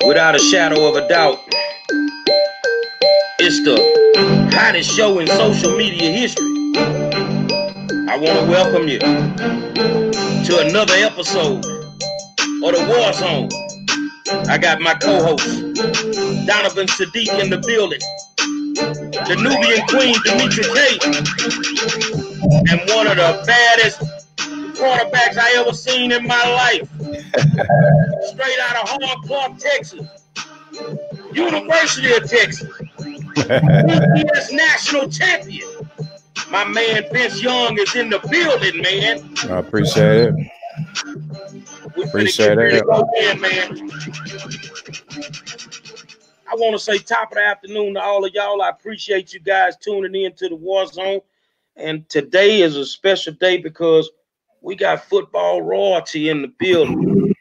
Without a shadow of a doubt, it's the hottest show in social media history. I want to welcome you to another episode of the War Zone. I got my co-host, Donovan Saadiq, in the building. The Nubian Queen, Demetri K. And one of the baddest quarterbacks I ever seen in my life. Straight out of Hard Clark, Texas. University of Texas. BCS national champion. My man Vince Young is in the building, man. I appreciate it. Appreciate it. In, man. I want to say top of the afternoon to all of y'all. I appreciate you guys tuning in to the War Zone. And today is a special day because we got football royalty in the building.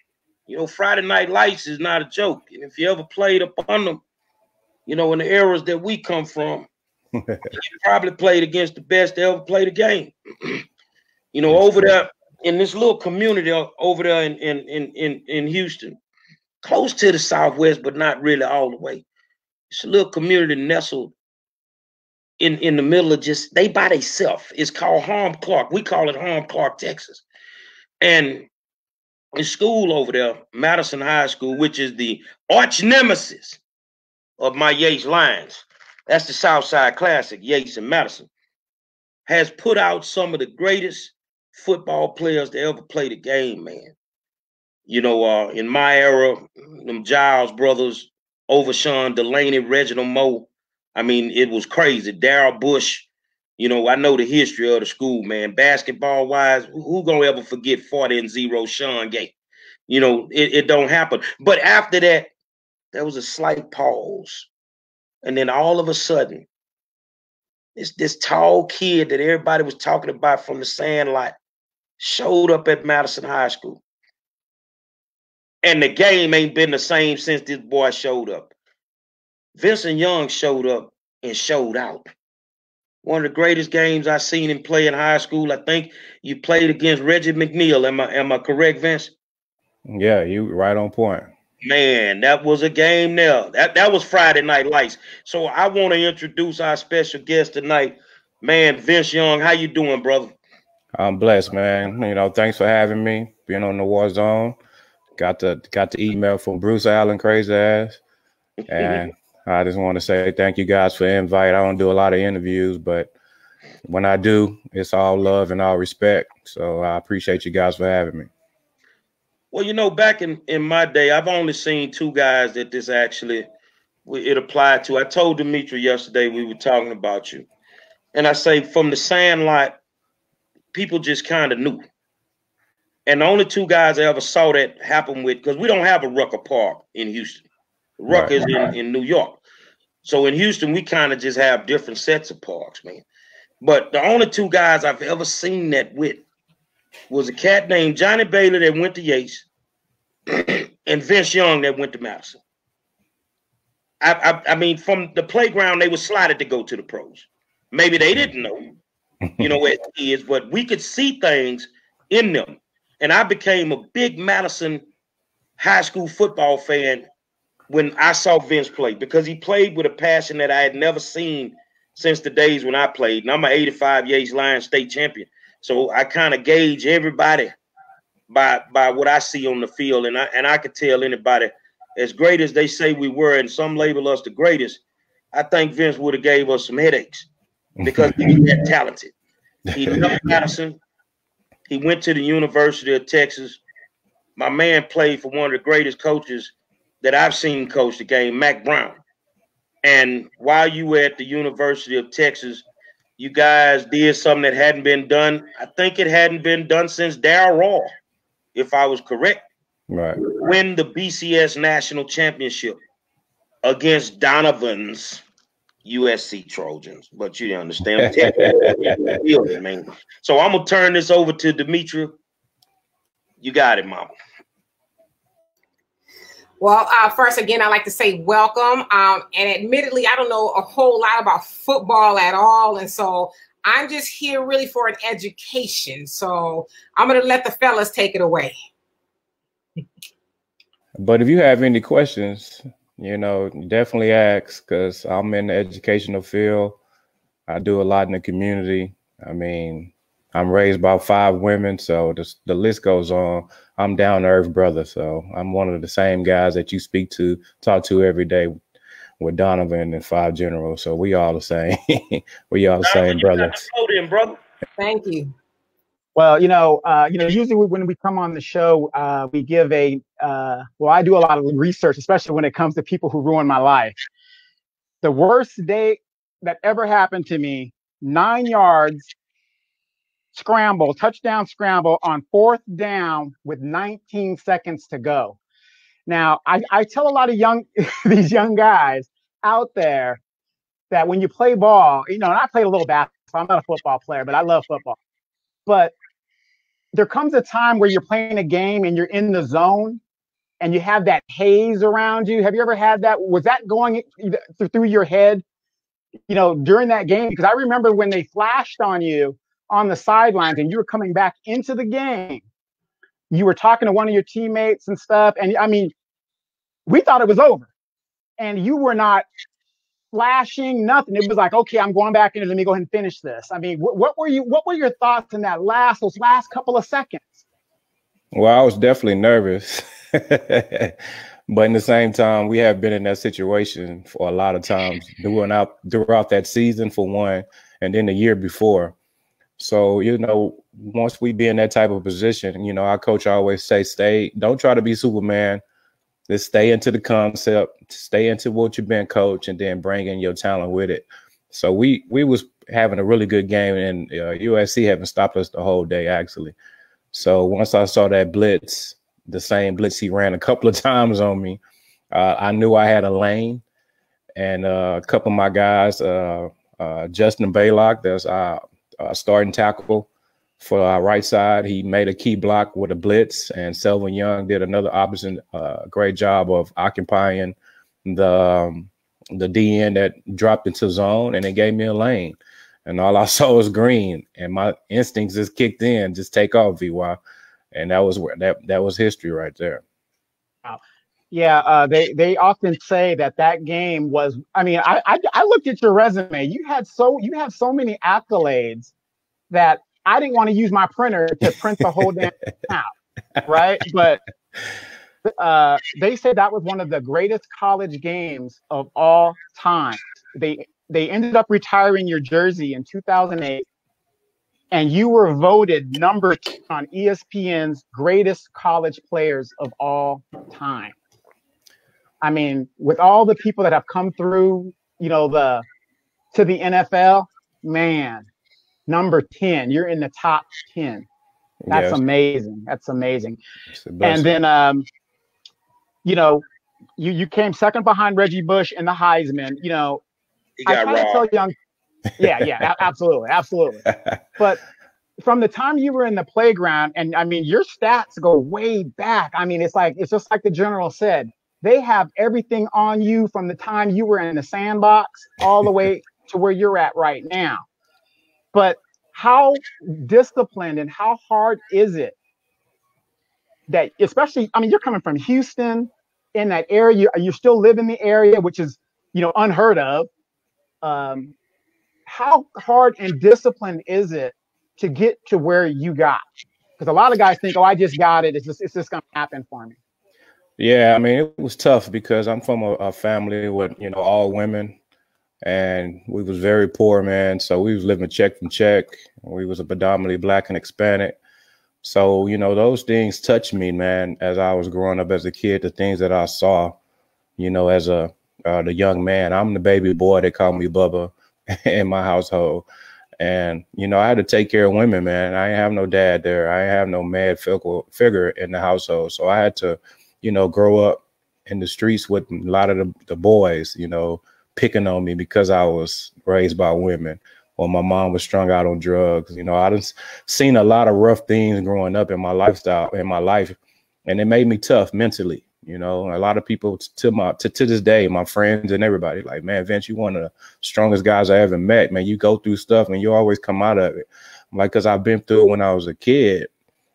You know, Friday Night Lights is not a joke. And if you ever played upon them, you know, in the eras that we come from, you probably played against the best that ever played a game. You know, over there in this little community over there in Houston, close to the Southwest, but not really all the way. It's a little community nestled in the middle of just, they by themselves. It's called Hard Clark. We call it Hard Clark, Texas. And in school over there, Madison High School, which is the arch nemesis of my Yates Lions, that's the Southside Classic, Yates and Madison, has put out some of the greatest football players to ever play the game, man. You know, in my era, them Giles brothers, Overshawn, Delaney, Reginald Moe, I mean, it was crazy. Darrell Bush, you know, I know the history of the school, man. Basketball-wise, who gonna ever forget 40-0 Sean Gay? You know, it don't happen. But after that, there was a slight pause. And then all of a sudden, this tall kid that everybody was talking about from the Sandlot showed up at Madison High School. And the game ain't been the same since this boy showed up. Vincent Young showed up and showed out. One of the greatest games I've seen him play in high school. I think you played against Reggie McNeil. Am I correct, Vince? Yeah, you right on point. Man, that was a game there. That was Friday Night Lights. So I want to introduce our special guest tonight. Man, Vince Young, how you doing, brother? I'm blessed, man. You know, thanks for having me, being on the War Zone. Got the email from Bruce Allen, crazy ass. And I just want to say thank you guys for the invite. I don't do a lot of interviews, but when I do, it's all love and all respect. So I appreciate you guys for having me. Well, you know, back in my day, I've only seen two guys that this actually, it applied to. I told Demetri yesterday we were talking about you. And I say from the Sandlot, people just kind of knew. And the only two guys I ever saw that happen with, because we don't have a Rucker Park in Houston. Rucker is in New York. So in Houston, we kind of just have different sets of parks, man. But the only two guys I've ever seen that with was a cat named Johnny Baylor that went to Yates and Vince Young that went to Madison. I mean, from the playground, they were slotted to go to the pros. Maybe they didn't know, you know, what it is, but we could see things in them. And I became a big Madison high school football fan when I saw Vince play, because he played with a passion that I had never seen since the days when I played. And I'm an 85 Yates Lions state champion. So I kind of gauge everybody by what I see on the field. And I could tell anybody, as great as they say we were, and some label us the greatest, I think Vince would have gave us some headaches because he was that talented. He left Madison. He went to the University of Texas. My man played for one of the greatest coaches that I've seen coach the game, Mac Brown. And while you were at the University of Texas, you guys did something that hadn't been done. I think it hadn't been done since Darryl Raw, if I was correct. Right. Win the BCS national championship against Donovan's USC Trojans. But you understand. Man. So I'm going to turn this over to Demetri. You got it, mama. Well, first, again, I'd like to say welcome. And admittedly, I don't know a whole lot about football at all. And so I'm just here really for an education. So I'm going to let the fellas take it away. But if you have any questions, definitely ask, because I'm in the educational field. I do a lot in the community. I mean, I'm raised by 5 women, so the list goes on. I'm down to earth brother, so I'm one of the same guys that you talk to every day with Donovan and 5 generals. So we all the same. We all the same brothers. Brother. Thank you. Well, usually when we come on the show, we give I do a lot of research, especially when it comes to people who ruin my life. The worst day that ever happened to me, 9 yards touchdown scramble on 4th down with 19 seconds to go. Now, I tell a lot of these young guys out there that when you play ball, and I played a little basketball. I'm not a football player, but I love football. But there comes a time where you're playing a game and you're in the zone and you have that haze around you. Have you ever had that? Was that going through your head, during that game? Because I remember when they flashed on you on the sidelines and you were coming back into the game, you were talking to one of your teammates and stuff. And I mean, we thought it was over and you were not flashing, nothing. It was like, okay, I'm going back in. Let me go ahead and finish this. I mean, what were your thoughts in those last couple of seconds? Well, I was definitely nervous, but in the same time, we have been in that situation for a lot of times throughout that season, for one, and then the year before. So, once we be in that type of position, our coach always say, don't try to be Superman. Just stay into the concept, stay into what you've been coached, and then bring in your talent with it. So we was having a really good game, and USC haven't stopped us the whole day, actually. So once I saw that blitz, the same blitz he ran a couple of times on me, I knew I had a lane. And a couple of my guys, Justin Baylock, there's our starting tackle for our right side, he made a key block with a blitz, and Selvin Young did another opposite great job of occupying the DN that dropped into zone, and it gave me a lane. And all I saw was green, and my instincts just kicked in, just take off, VY. And that was history right there. Wow. Yeah, they often say that game was. I mean, I looked at your resume. You have so many accolades that I didn't want to use my printer to print the whole damn out, right? But they said that was one of the greatest college games of all time. They ended up retiring your jersey in 2008, and you were voted number 2 on ESPN's greatest college players of all time. I mean, with all the people that have come through, to the NFL, man. Number 10, you're in the top 10. That's amazing. That's amazing. And then, you came second behind Reggie Bush in the Heisman. I try to tell young, absolutely. But from the time you were in the playground, and I mean, your stats go way back. I mean, it's just like the general said, they have everything on you from the time you were in the sandbox all the way to where you're at right now. But how disciplined and how hard is it that, especially, I mean, you're coming from Houston in that area, you still live in the area, which is, unheard of. How hard and disciplined is it to get to where you got? Because a lot of guys think, oh, I just got it. It's just going to happen for me. Yeah, I mean, it was tough because I'm from a family with, all women. And we was very poor, man. So we was living check from check. We was a predominantly Black and Hispanic. So, those things touched me, man, as I was growing up as a kid, the things that I saw, as the young man. I'm the baby boy. They call me Bubba in my household. And, I had to take care of women, man. I ain't have no dad there. I ain't have no mad figure in the household. So I had to, grow up in the streets with a lot of the boys, picking on me because I was raised by women, or my mom was strung out on drugs. I done seen a lot of rough things growing up in my lifestyle, in my life, and it made me tough mentally. A lot of people to this day, my friends and everybody, like, man, Vince, you one of the strongest guys I ever met, man. You go through stuff and you always come out of it. I'm like, because I've been through it when I was a kid,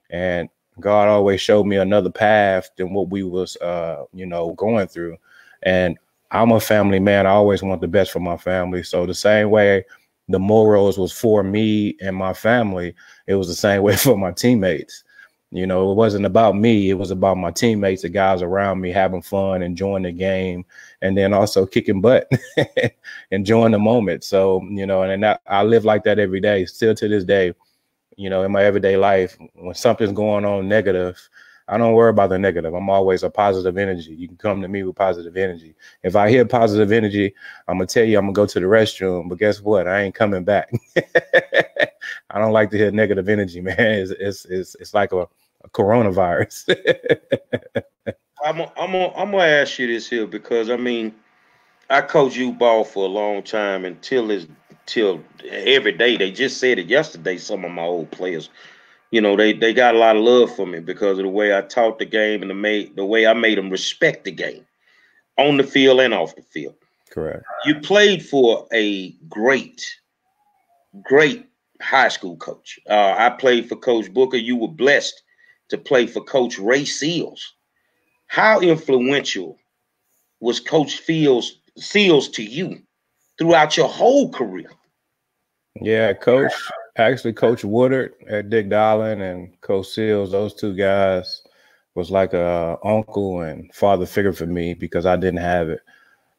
and God always showed me another path than what we was, going through. And I'm a family man. I always want the best for my family. So the same way the morals was for me and my family, it was the same way for my teammates. It wasn't about me. It was about my teammates, the guys around me, having fun, enjoying the game, and then also kicking butt, enjoying the moment. So, I live like that every day, still to this day. In my everyday life, when something's going on negative, I don't worry about the negative. I'm always a positive energy. You can come to me with positive energy. If I hear positive energy, I'm going to tell you I'm going to go to the restroom. But guess what? I ain't coming back. I don't like to hear negative energy, man. It's like a coronavirus. I'm gonna ask you this here because I coach youth ball for a long time until every day. They just said it yesterday. Some of my old players, they got a lot of love for me because of the way I taught the game and the way I made them respect the game on the field and off the field. Correct. You played for a great high school coach. I played for Coach Booker. You were blessed to play for Coach Ray Seals. How influential was Coach Seals to you throughout your whole career? Yeah, Coach Woodard at Dick Dowling and Coach Seals, those two guys was like a uncle and father figure for me because I didn't have it.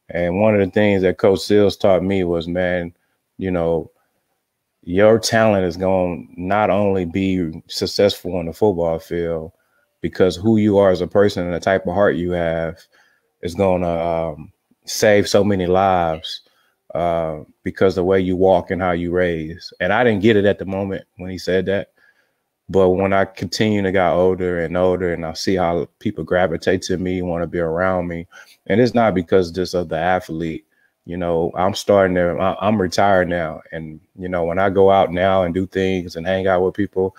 And one of the things that Coach Seals taught me was, man, your talent is going to not only be successful on the football field, because who you are as a person and the type of heart you have is going to save so many lives because the way you walk and how you raise. And I didn't get it at the moment when he said that. But when I continue to get older and older and I see how people gravitate to me, want to be around me, and it's not because just of the athlete, I'm retired now. And, when I go out now and do things and hang out with people,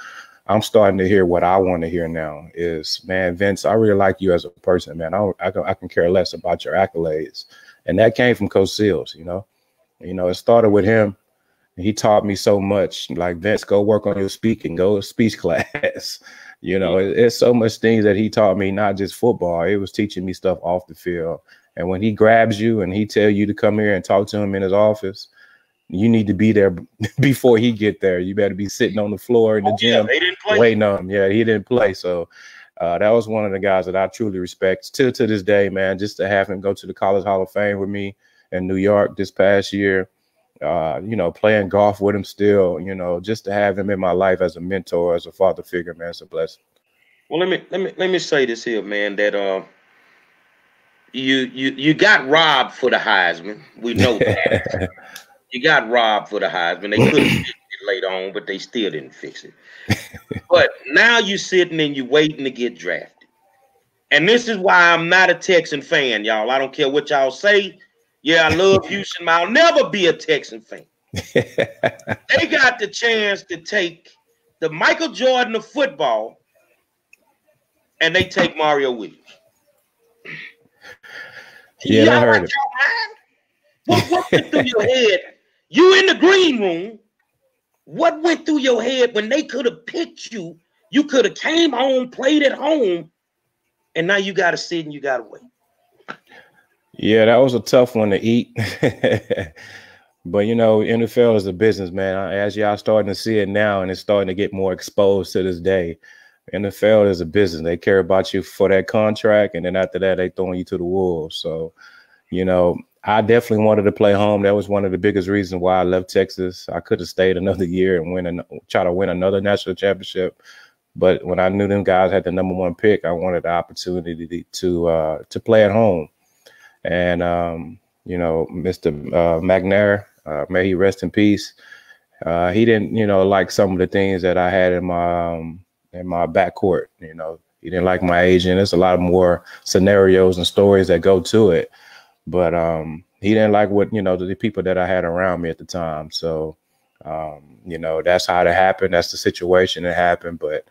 I'm starting to hear what I want to hear now is, man, Vince, I really like you as a person, man. I can care less about your accolades. And that came from Coach Seals, it started with him. He taught me so much, like, Vince, go work on your speaking, go to speech class. It's so much things that he taught me, not just football. It was teaching me stuff off the field. And when he grabs you and he tell you to come here and talk to him in his office, you need to be there before he get there. You better be sitting on the floor in the gym waiting on him. Yeah, he didn't play. So that was one of the guys that I truly respect. Still to this day, man, just to have him go to the College Hall of Fame with me in New York this past year, playing golf with him still, just to have him in my life as a mentor, as a father figure, man, it's a blessing. Well, let me say this here, man, that you got robbed for the Heisman. We know that. You got robbed for the Heisman. They could have fixed it later on, but they still didn't fix it. But now you're sitting and you're waiting to get drafted. And this is why I'm not a Texan fan, y'all. I don't care what y'all say. Yeah, I love Houston, but I'll never be a Texan fan. They got the chance to take the Michael Jordan of football, and they take Mario Williams. Yeah, I heard it. What went through your head? You in the green room. What went through your head when they could have picked you? You could have came home, played at home, and now you got to sit and you got to wait. Yeah, that was a tough one to eat. But, NFL is a business, man. As y'all starting to see it now, and it's starting to get more exposed to this day. NFL is a business. They care about you for that contract, and then after that, they throwing you to the wolves. So, I definitely wanted to play home. That was one of the biggest reasons why I left Texas. I could have stayed another year and try to win another national championship. But when I knew them guys had the #1 pick, I wanted the opportunity to play at home. And, Mr. McNair, may he rest in peace. He didn't, like some of the things that I had in my backcourt. He didn't like my agent. There's a lot more scenarios and stories that go to it. But he didn't like what, the people that I had around me at the time. So, that's how it happened. That's the situation that happened. But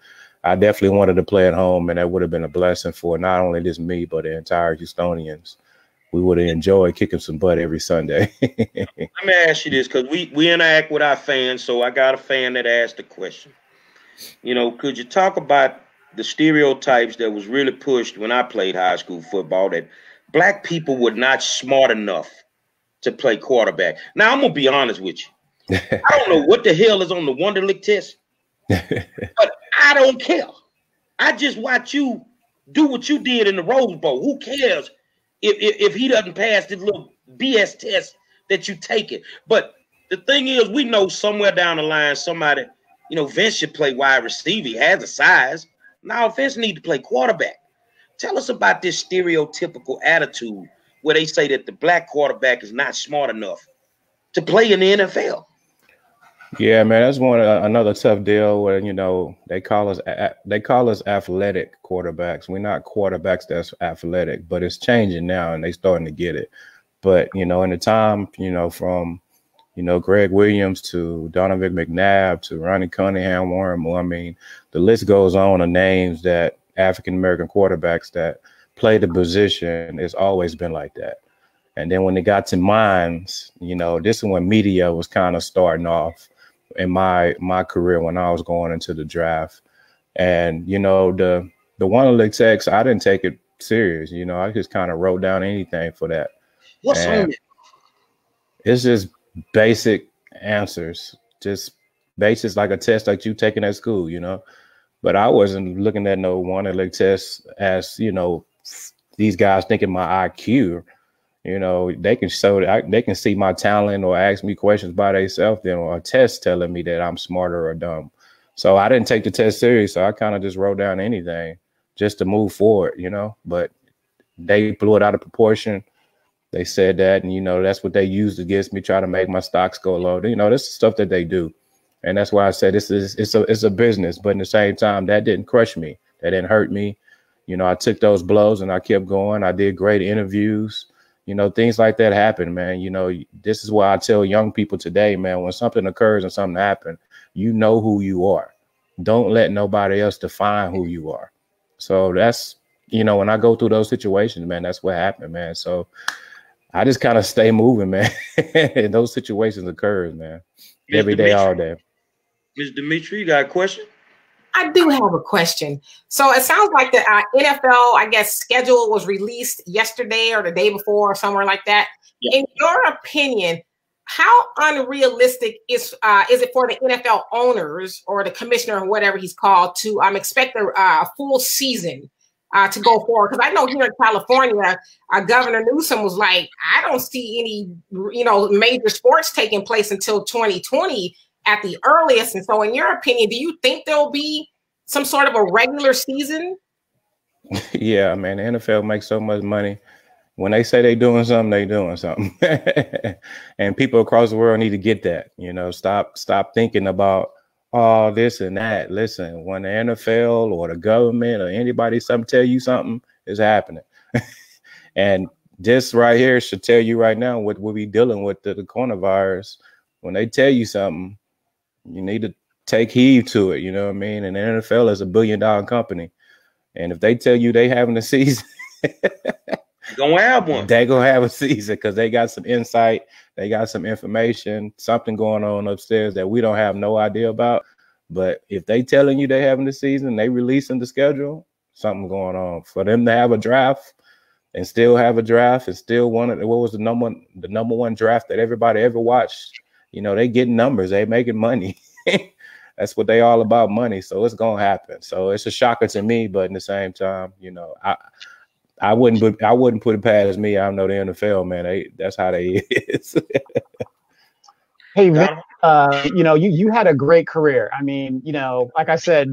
I definitely wanted to play at home, and that would have been a blessing for not only just me, but the entire Houstonians. We would have enjoyed kicking some butt every Sunday. Let me ask you this, because we interact with our fans. So I got a fan that asked a question. Could you talk about the stereotypes that was really pushed when I played high school football, that black people were not smart enough to play quarterback. Now, I'm going to be honest with you. I don't know what the hell is on the Wonderlic test, but I don't care. I just watch you do what you did in the Rose Bowl. Who cares if he doesn't pass this little BS test that you take it? But the thing is, we know somewhere down the line, somebody, Vince should play wide receiver. He has the size. Now, Vince need to play quarterback. Tell us about this stereotypical attitude where they say that the black quarterback is not smart enough to play in the NFL. Yeah, man, that's another tough deal where they call us athletic quarterbacks. We're not quarterbacks that's athletic, but it's changing now, and they starting to get it. But in the time, from Greg Williams to Donovan McNabb to Ronnie Cunningham, Warren Moore, I mean, the list goes on of names that African American quarterbacks that play the position. It's always been like that. And then when it got to mines, this is when media was kind of starting off in my career when I was going into the draft. And, the Wonderlic text, I didn't take it serious. I just kind of wrote down anything for that. What's on it? It's just basic answers, just basics like a test like you taking at school, But I wasn't looking at no Wonderlic test as, these guys thinking my IQ. They can see my talent or ask me questions by themselves, or a test telling me that I'm smarter or dumb. So I didn't take the test serious. So I kind of just wrote down anything just to move forward, But they blew it out of proportion. They said that, and that's what they used against me, try to make my stocks go low. This is stuff that they do, and that's why I said it's a business. But at the same time, that didn't crush me. That didn't hurt me. I took those blows and I kept going. I did great interviews. Things like that happen, man. This is why I tell young people today, man, when something occurs and something happens, you know who you are. Don't let nobody else define who you are. So that's, when I go through those situations, man, that's what happened, man. So I just kind of stay moving, man. And those situations occur, man, every day, all day. Ms. Dimitri, you got a question? I do have a question. So it sounds like the NFL, I guess, schedule was released yesterday or the day before or somewhere like that. Yeah. In your opinion, how unrealistic is it for the NFL owners or the commissioner or whatever he's called to expect a full season to go forward? Because I know here in California, Governor Newsom was like, I don't see any, major sports taking place until 2020 at the earliest. And so in your opinion, do you think there'll be some sort of a regular season? Yeah, man, the NFL makes so much money. When they say they're doing something, they're doing something. And people across the world need to get that. Stop thinking about all this and that. Listen, when the NFL or the government or anybody tell you something is happening. And this right here should tell you right now what we'll be dealing with the coronavirus. When they tell you something, you need to take heed to it. You know what I mean? And the NFL is $1 billion company. And if they tell you they having a season, gonna have one. They gonna have a season because they got some insight, they got some information, something going on upstairs that we don't have no idea about. But if they telling you they having the season, they releasing the schedule, something going on. For them to have a draft and still have a draft and still what was the number one draft that everybody ever watched? They getting numbers, they making money. That's what they all about, money. So it's gonna happen. So it's a shocker to me, but in the same time, I wouldn't put it past me. I know the NFL, man. That's how they is. Hey, Vic, you had a great career. I mean, like I said,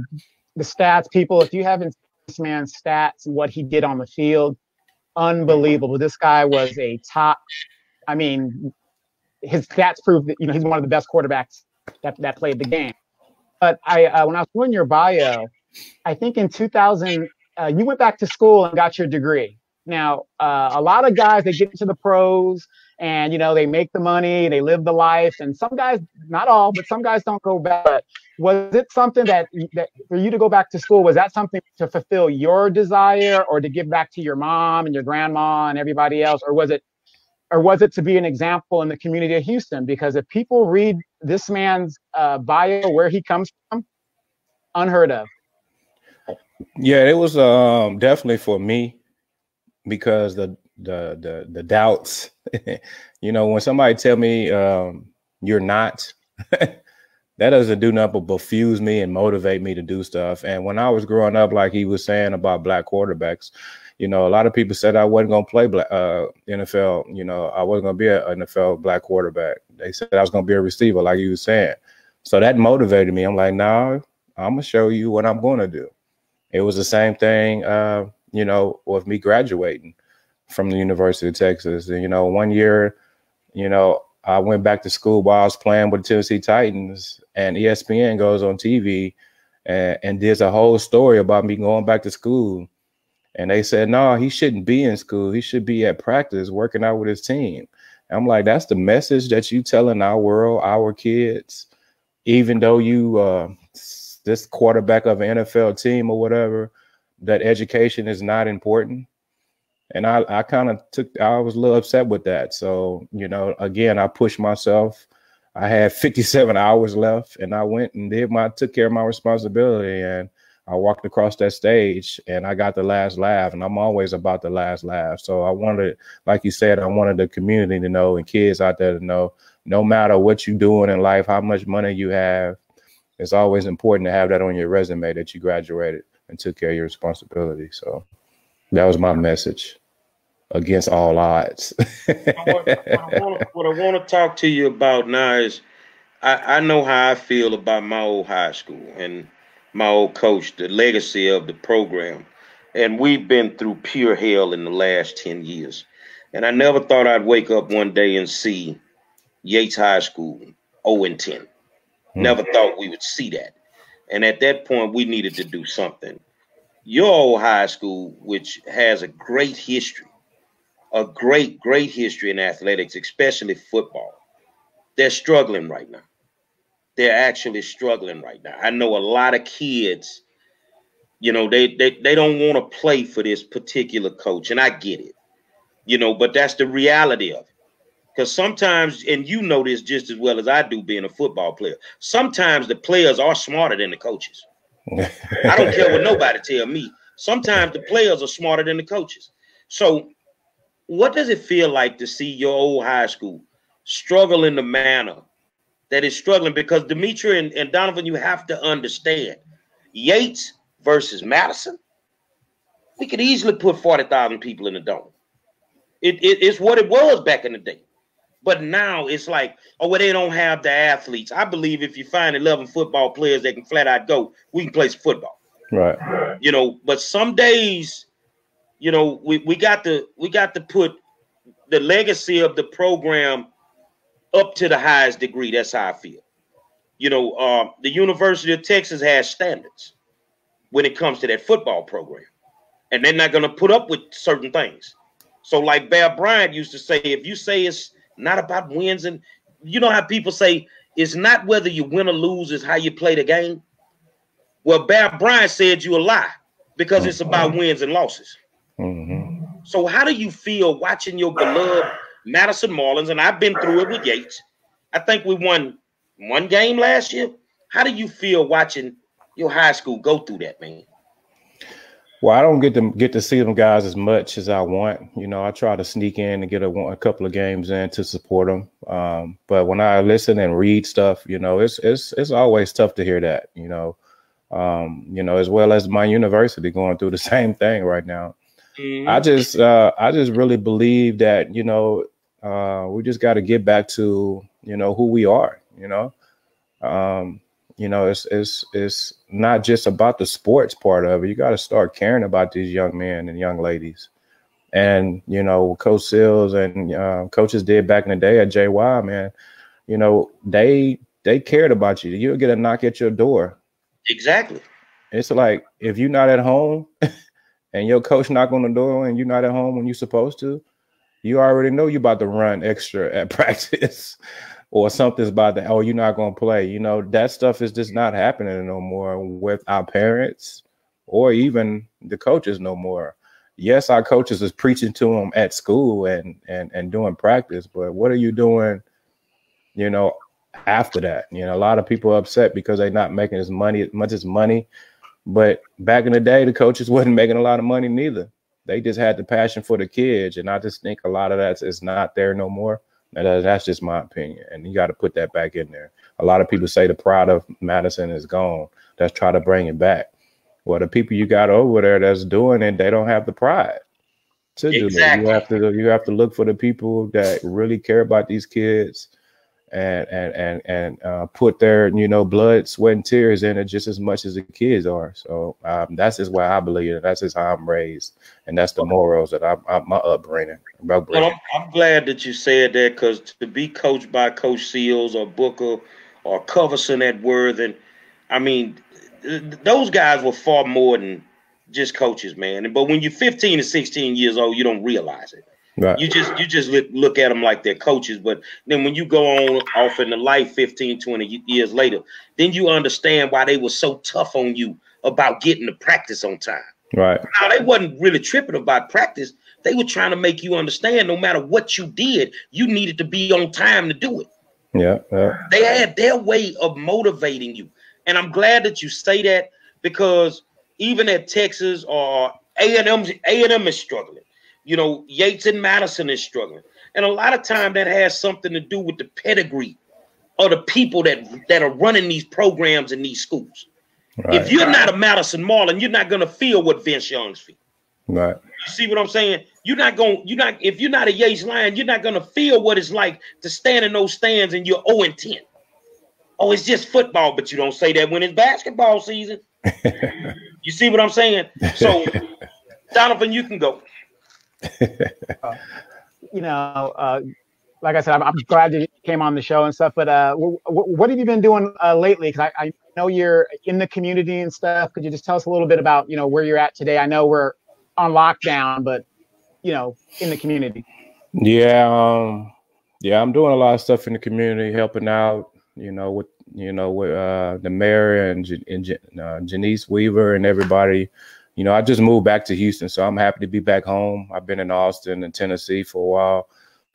the stats, people, if you haven't seen this man's stats and what he did on the field, unbelievable. This guy was a top. I mean, his stats prove that he's one of the best quarterbacks that played the game. But when I was doing your bio, I think in 2000 you went back to school and got your degree. Now a lot of guys, they get into the pros and they make the money, they live the life, and some guys, not all, but some guys don't go back. But was it something that for you to go back to school, was that something to fulfill your desire or to give back to your mom and your grandma and everybody else, or was it to be an example in the community of Houston? Because if people read this man's bio, where he comes from, unheard of. Yeah, it was definitely for me because the doubts. You know, when somebody tell me you're not, that doesn't do nothing but fuse me and motivate me to do stuff. And when I was growing up, like he was saying about black quarterbacks, you know, a lot of people said I wasn't going to play NFL. You know, I wasn't going to be an NFL black quarterback. They said I was going to be a receiver, like he was saying. So that motivated me. I'm like, no, I'm going to show you what I'm going to do. It was the same thing, you know, with me graduating from the University of Texas. And, you know, one year, you know, I went back to school while I was playing with the Tennessee Titans, and ESPN goes on TV and does a whole story about me going back to school. And they said, no, he shouldn't be in school. He should be at practice working out with his team. And I'm like, that's the message that you telling our world, our kids, even though you this quarterback of an NFL team or whatever, that education is not important. And I was a little upset with that. So, you know, again, I pushed myself. I had 57 hours left and I went and took care of my responsibility. And I walked across that stage and I got the last laugh, and I'm always about the last laugh. So I wanted, like you said, I wanted the community to know and kids out there to know, no matter what you're doing in life, how much money you have, it's always important to have that on your resume that you graduated and took care of your responsibility. So that was my message against all odds. What I want to talk to you about now is I know how I feel about my old high school and my old coach, the legacy of the program. And we've been through pure hell in the last 10 years. And I never thought I'd wake up one day and see Yates High School 0-10. Never thought we would see that. And at that point, we needed to do something. Your old high school, which has a great history, a great history in athletics, especially football, they're struggling right now. They're actually struggling right now. I know a lot of kids, you know, they don't want to play for this particular coach, and I get it, you know, but that's the reality of it. Because sometimes, and you know this just as well as I do being a football player, sometimes the players are smarter than the coaches. I don't care what nobody tell me. Sometimes the players are smarter than the coaches. So what does it feel like to see your old high school struggle in the manner that is struggling? Because Dimitri and Donovan, you have to understand, Yates versus Madison, we could easily put 40,000 people in the dome. It's what it was back in the day. But now it's like, oh, well, they don't have the athletes. I believe if you find 11 football players that can flat out go, we can play some football. Right. You know, but some days, you know, we got to put the legacy of the program up to the highest degree. That's how I feel. You know, the University of Texas has standards when it comes to that football program, and they're not going to put up with certain things. So like Bear Bryant used to say, if you say it's not about wins, and you know how people say it's not whether you win or lose, it's how you play the game. Well, Bear Bryant said you a lie because it's about wins and losses. Mm-hmm. So how do you feel watching your beloved Madison Marlins? And I've been through it with Yates. I think we won one game last year. How do you feel watching your high school go through that, man? Well, I don't get to see them guys as much as I want. You know, I try to sneak in and get a couple of games in to support them. But when I listen and read stuff, you know, it's always tough to hear that. You know, as well as my university going through the same thing right now. Mm-hmm. I just really believe that, you know, we just got to get back to, you know, who we are. You know, it's not just about the sports part of it. You got to start caring about these young men and young ladies. And, you know, Coach Sills and coaches did back in the day at JY, man, you know, they cared about you. You'll get a knock at your door. Exactly. It's like, if you're not at home and your coach knock on the door and you're not at home when you're supposed to, you already know you're about to run extra at practice. Or something's about to, oh, you're not going to play. You know, that stuff is just not happening no more with our parents or even the coaches no more. Yes, our coaches is preaching to them at school and doing practice, but what are you doing, you know, after that? You know, a lot of people are upset because they're not making as much money But back in the day, the coaches wasn't making a lot of money neither. They just had the passion for the kids. And I just think a lot of that is not there no more. And that's just my opinion. And you got to put that back in there. A lot of people say the pride of Madison is gone. Let's try to bring it back. Well, the people you got over there that's doing it, they don't have the pride to do it. You have to look for the people that really care about these kids and put their, blood, sweat, and tears in it just as much as the kids are. So that's just why I believe it. That's just how I'm raised, and that's the morals that I'm my upbringing. Well, I'm glad that you said that, because to be coached by Coach Seals or Booker or Coverson at Worthing, I mean, those guys were far more than just coaches, man. But when you're 15 to 16 years old, you don't realize it. Right. You just look at them like they're coaches. But then when you go on off into life 15, 20 years later, then you understand why they were so tough on you about getting to practice on time. Right. Now, they wasn't really tripping about practice. They were trying to make you understand no matter what you did, you needed to be on time to do it. Yeah. They had their way of motivating you. And I'm glad that you say that, because even at Texas or A&M is struggling. Yates and Madison is struggling. And a lot of time that has something to do with the pedigree of the people that are running these programs in these schools. Right. If you're not a Madison Marlin, you're not going to feel what Vince Young's feel. Right. You see what I'm saying? If you're not a Yates Lion, you're not going to feel what it's like to stand in those stands and you're 0-10. Oh, it's just football, but you don't say that when it's basketball season. You see what I'm saying? So, Donovan, you can go. Like I said, I'm glad you came on the show and stuff. But what have you been doing lately? Because I know you're in the community and stuff. Could you just tell us a little bit about where you're at today? I know we're on lockdown, but in the community. Yeah, I'm doing a lot of stuff in the community, helping out. With the mayor and Janice Weaver and everybody. I just moved back to Houston, so I'm happy to be back home. I've been in Austin and Tennessee for a while,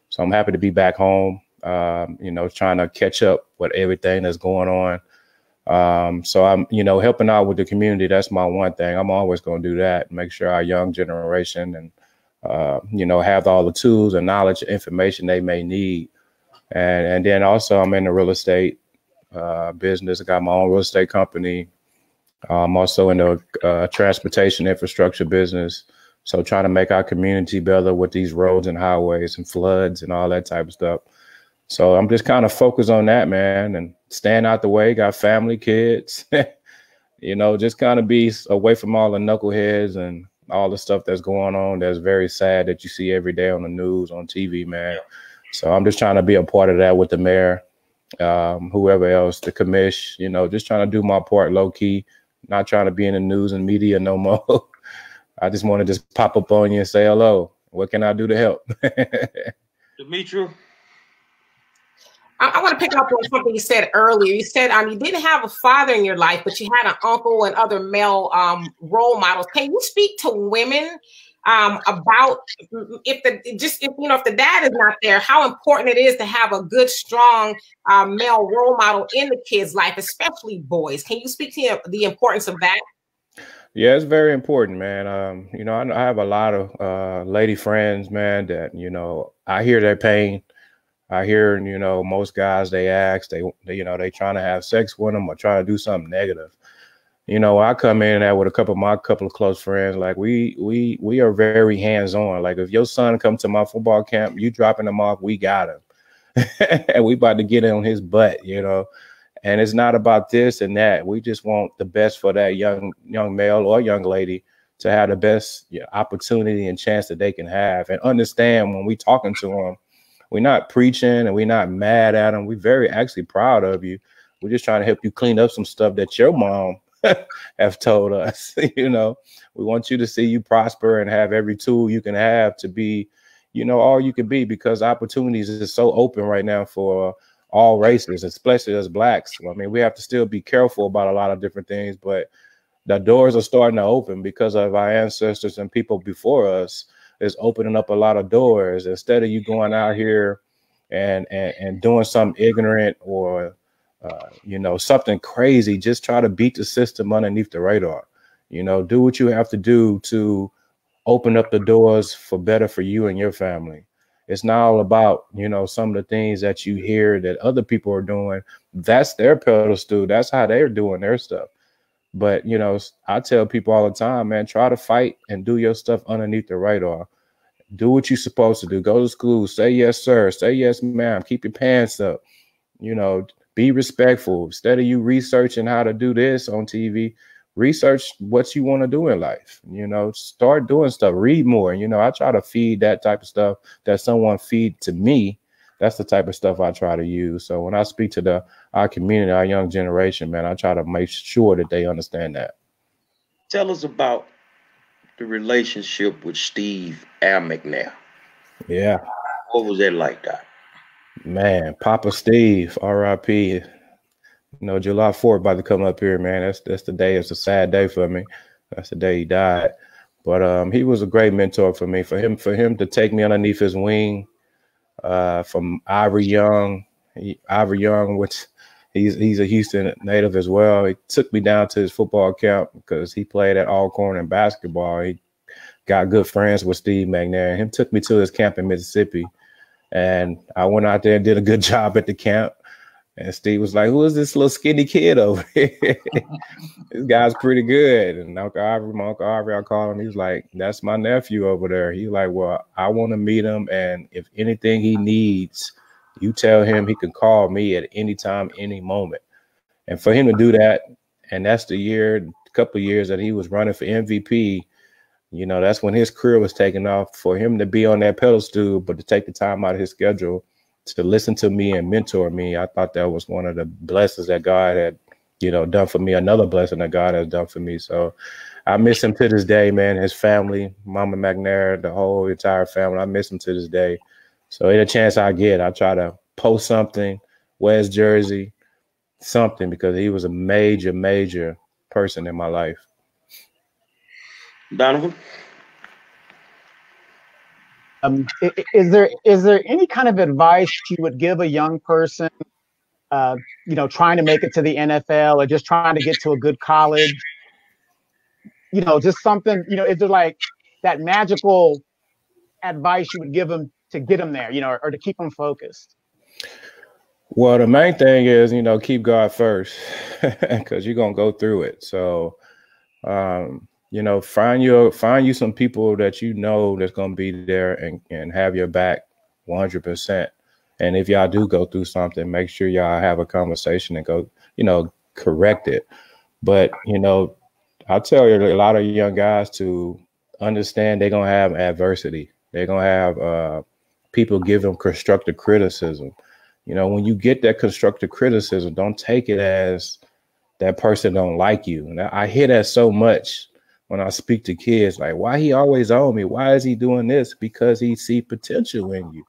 so I'm happy to be back home, trying to catch up with everything that's going on. So I'm, helping out with the community. That's my one thing. I'm always going to do that, make sure our young generation and, have all the tools and knowledge and information they may need. And then also I'm in the real estate business. I got my own real estate company. I'm also in the transportation infrastructure business. So trying to make our community better with these roads and highways and floods and all that type of stuff. So I'm just kind of focused on that, man, and staying out the way, got family, kids, just kind of be away from all the knuckleheads and all the stuff that's going on. That's very sad that you see every day on the news, on TV, man. So I'm just trying to be a part of that with the mayor, whoever else, the commish, just trying to do my part low key. Not trying to be in the news and media no more. I just want to just pop up on you and say hello. What can I do to help? Demetri? I want to pick up on something you said earlier. You said you didn't have a father in your life, but you had an uncle and other male role models. Can you speak to women about if the dad is not there, how important it is to have a good, strong male role model in the kid's life, especially boys? Can you speak to the importance of that? Yeah, it's very important, man. I have a lot of lady friends, man, that, I hear their pain. I hear, most guys, they ask, they trying to have sex with them or trying to do something negative. I come in there with a couple of close friends. Like we are very hands-on. Like if your son come to my football camp, you dropping him off, we got him. And we about to get on his butt, and it's not about this and that. We just want the best for that young male or young lady to have the best opportunity and chance that they can have, and understand when we talking to them, we're not preaching and we're not mad at them. We're very actually proud of you. We're just trying to help you clean up some stuff that your mom have told us. We want you to see you prosper and have every tool you can have to be, all you can be, because opportunities is so open right now for all races, especially as blacks. I mean, we have to still be careful about a lot of different things, but the doors are starting to open because of our ancestors and people before us is opening up a lot of doors. Instead of you going out here and doing something ignorant or something crazy, just try to beat the system underneath the radar. You know, do what you have to do to open up the doors for better for you and your family. It's not all about, you know, some of the things that you hear that other people are doing. That's their pedestal. That's how they're doing their stuff. But, you know, I tell people all the time, man, try to fight and do your stuff underneath the radar. Do what you're supposed to do. Go to school. Say yes, sir. Say yes, ma'am. Keep your pants up. You know, be respectful. Instead of you researching how to do this on TV, research what you want to do in life. You know, start doing stuff. Read more. You know, I try to feed that type of stuff that someone feed to me. That's the type of stuff I try to use. So when I speak to our community, our young generation, man, I try to make sure that they understand that. Tell us about the relationship with Steve McNair. Yeah. What was that like, Doc? Man, Papa Steve, R.I.P. You know, July 4th about to come up here, man. That's the day. It's a sad day for me. That's the day he died. But he was a great mentor for me. For him to take me underneath his wing, from Ivory Young, which he's a Houston native as well. He took me down to his football camp because he played at Alcorn in basketball. He got good friends with Steve McNair, and him took me to his camp in Mississippi. And I went out there and did a good job at the camp. And Steve was like, "Who is this little skinny kid over here? This guy's pretty good." And my Uncle Ivory, I call him. He's like, "That's my nephew over there." He's like, "Well, I want to meet him. And if anything he needs, you tell him he can call me at any time, any moment." And for him to do that, and that's the couple of years that he was running for MVP, you know, that's when his career was taking off. For him to be on that pedestal, but to take the time out of his schedule to listen to me and mentor me, I thought that was one of the blessings that God had, you know, done for me. Another blessing that God has done for me. So I miss him to this day, man. His family, Mama McNair, the whole entire family, I miss him to this day. So any chance I get, I try to post something, wear his jersey, something, because he was a major, major person in my life. Donovan? Is there any kind of advice you would give a young person, you know, trying to make it to the NFL or just trying to get to a good college? You know, just something, you know, is there like that magical advice you would give them to get them there, you know, or to keep them focused? Well, the main thing is, you know, keep God first, because you're going to go through it. So, you know, find you some people that you know that's going to be there and have your back 100%. And if y'all do go through something, make sure y'all have a conversation and go, you know, correct it. But, you know, I'll tell you, a lot of young guys to understand they're going to have adversity. They're going to have people give them constructive criticism. You know, when you get that constructive criticism, don't take it as that person don't like you. And I hear that so much when I speak to kids, like, why he always on me? Why is he doing this? Because he see potential in you.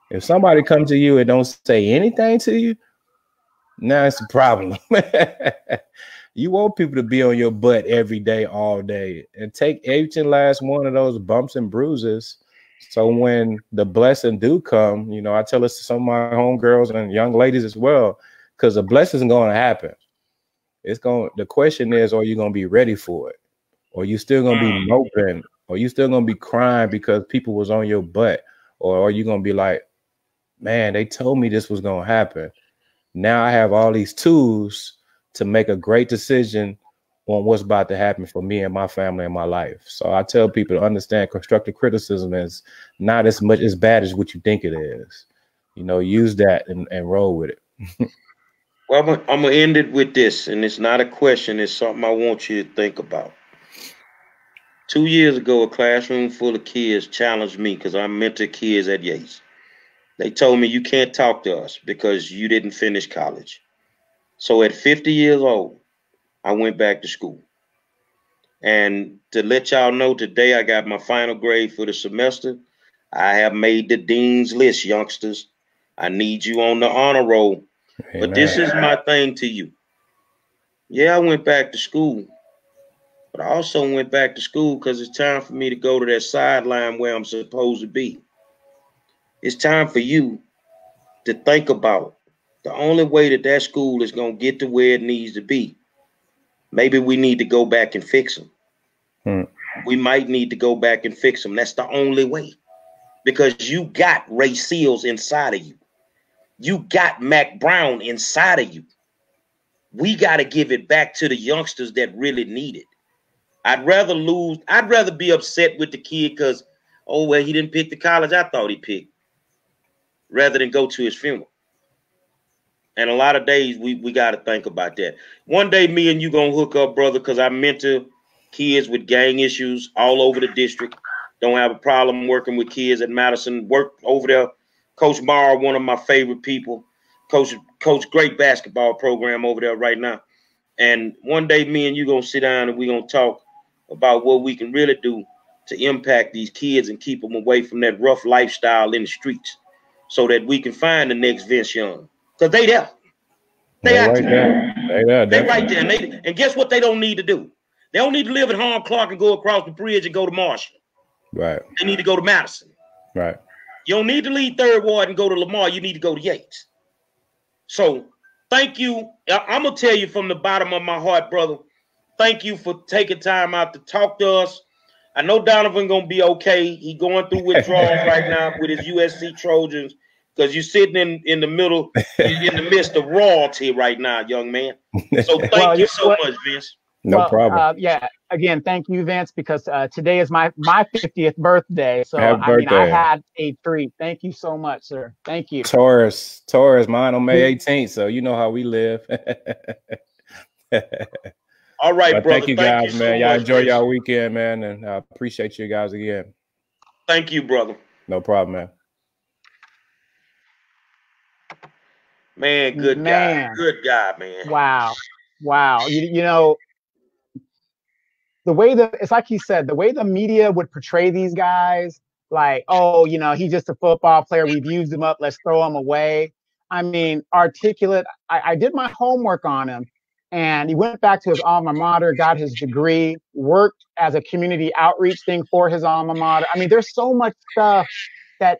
If somebody comes to you and don't say anything to you, now it's a problem. You want people to be on your butt every day, all day, and take each and last one of those bumps and bruises. So when the blessing do come, you know, I tell this to some of my homegirls and young ladies as well, because the blessing is going to happen. The question is, are you going to be ready for it? Or you still going to be moping? Or you still going to be crying because people was on your butt? Or are you going to be like, man, they told me this was going to happen. Now I have all these tools to make a great decision on what's about to happen for me and my family and my life. So I tell people to understand constructive criticism is not as much as bad as what you think it is. You know, use that and roll with it. Well, I'm going to end it with this, and it's not a question. It's something I want you to think about. 2 years ago, a classroom full of kids challenged me because I mentor kids at Yates. They told me, you can't talk to us because you didn't finish college. So at 50 years old, I went back to school. And to let y'all know, today I got my final grade for the semester. I have made the dean's list, youngsters. I need you on the honor roll. Amen. But this is my thing to you. Yeah, I went back to school. But I also went back to school because it's time for me to go to that sideline where I'm supposed to be. It's time for you to think about the only way that school is going to get to where it needs to be. Maybe we need to go back and fix them. we might need to go back and fix them. That's the only way, because you got Ray Seals inside of you. You got Mac Brown inside of you. We got to give it back to the youngsters that really need it. I'd rather be upset with the kid because, oh, well, he didn't pick the college I thought he picked, rather than go to his funeral. And a lot of days we got to think about that. One day me and you going to hook up, brother, because I mentor kids with gang issues all over the district. Don't have a problem working with kids at Madison. Work over there. Coach Marr, one of my favorite people. Coach great basketball program over there right now. And one day me and you going to sit down and we're going to talk about what we can really do to impact these kids and keep them away from that rough lifestyle in the streets so that we can find the next Vince Young. Because they there. They right there. They right there. And guess what they don't need to do? They don't need to live at Harlem Clark and go across the bridge and go to Marshall. Right. They need to go to Madison. Right. You don't need to leave Third Ward and go to Lamar. You need to go to Yates. So thank you. I'm going to tell you from the bottom of my heart, brother, thank you for taking time out to talk to us. I know Donovan going to be okay. He going through withdrawals right now with his USC Trojans because you're sitting in the middle, in the midst of royalty right now, young man. So thank you so much, Vince. No problem. Yeah. Again, thank you, Vince, because today is my 50th birthday. So I had a treat. Thank you so much, sir. Thank you. Taurus, mine on May 18th. So you know how we live. All right, brother. Thank you guys, man. Y'all enjoy y'all weekend, man, and I appreciate you guys again. Thank you, brother. No problem, man. Man, good guy. Good guy, man. Wow. You know, it's like he said, the way the media would portray these guys, like, oh, you know, he's just a football player. We've used him up. Let's throw him away. I mean, articulate. I did my homework on him, and he went back to his alma mater, got his degree, worked as a community outreach thing for his alma mater. I mean, there's so much stuff that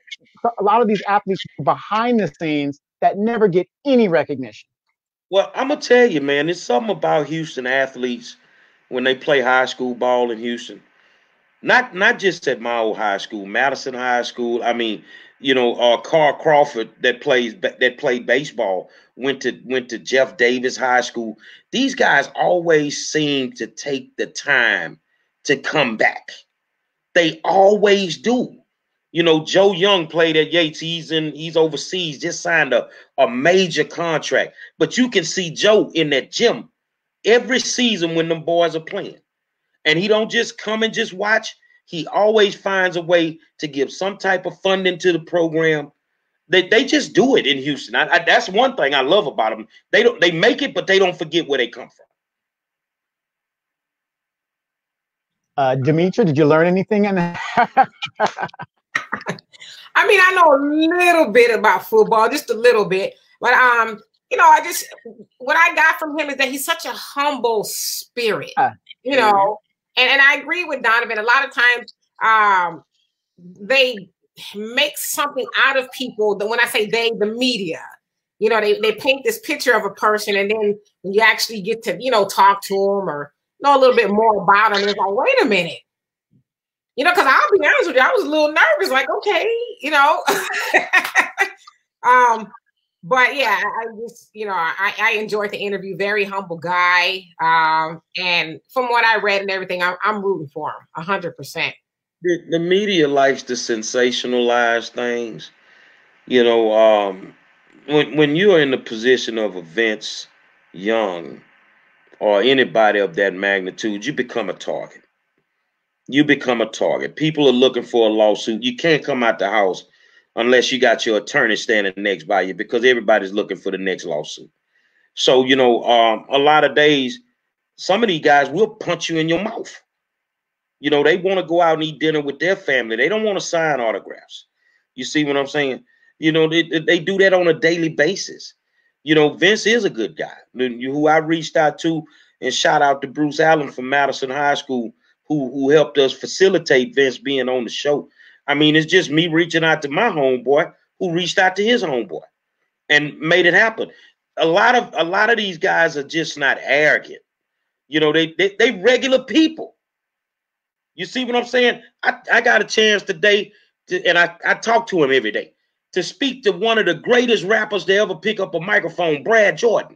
a lot of these athletes behind the scenes that never get any recognition. Well, I'm going to tell you, man, there's something about Houston athletes when they play high school ball in Houston. Not just at my old high school, Madison High School. I mean, you know, Carl Crawford that played baseball went to Jeff Davis High School. These guys always seem to take the time to come back. They always do. You know, Joe Young played at Yates. He's overseas, just signed a major contract. But you can see Joe in that gym every season when them boys are playing. And he don't just come and just watch. He always finds a way to give some type of funding to the program. They just do it in Houston. That's one thing I love about them. They make it, but they don't forget where they come from. Demetra, did you learn anything in that? I mean, I know a little bit about football, just a little bit, but you know, what I got from him is that he's such a humble spirit, you know, and I agree with Donovan. A lot of times they make something out of people. When I say they, the media, you know, they paint this picture of a person, and then when you actually get to, you know, talk to them or know a little bit more about them, it's like, wait a minute. You know, because I'll be honest with you, I was a little nervous, like, okay, you know. But yeah, I just, you know, I enjoyed the interview. Very humble guy. And from what I read and everything, I'm rooting for him 100%. The media likes to sensationalize things. You know, when you are in the position of a Vince Young or anybody of that magnitude, you become a target. You become a target. People are looking for a lawsuit. You can't come out the house unless you got your attorney standing next by you, because everybody's looking for the next lawsuit. So, you know, a lot of days, some of these guys will punch you in your mouth. You know, they want to go out and eat dinner with their family. They don't want to sign autographs. You see what I'm saying? You know, they do that on a daily basis. You know, Vince is a good guy who I reached out to, and shout out to Bruce Allen from Madison High School, who helped us facilitate Vince being on the show. I mean, it's just me reaching out to my homeboy who reached out to his homeboy and made it happen. A lot of these guys are just not arrogant. You know, they regular people. You see what I'm saying? I got a chance today, and I talk to him every day, to speak to one of the greatest rappers to ever pick up a microphone, Brad Jordan.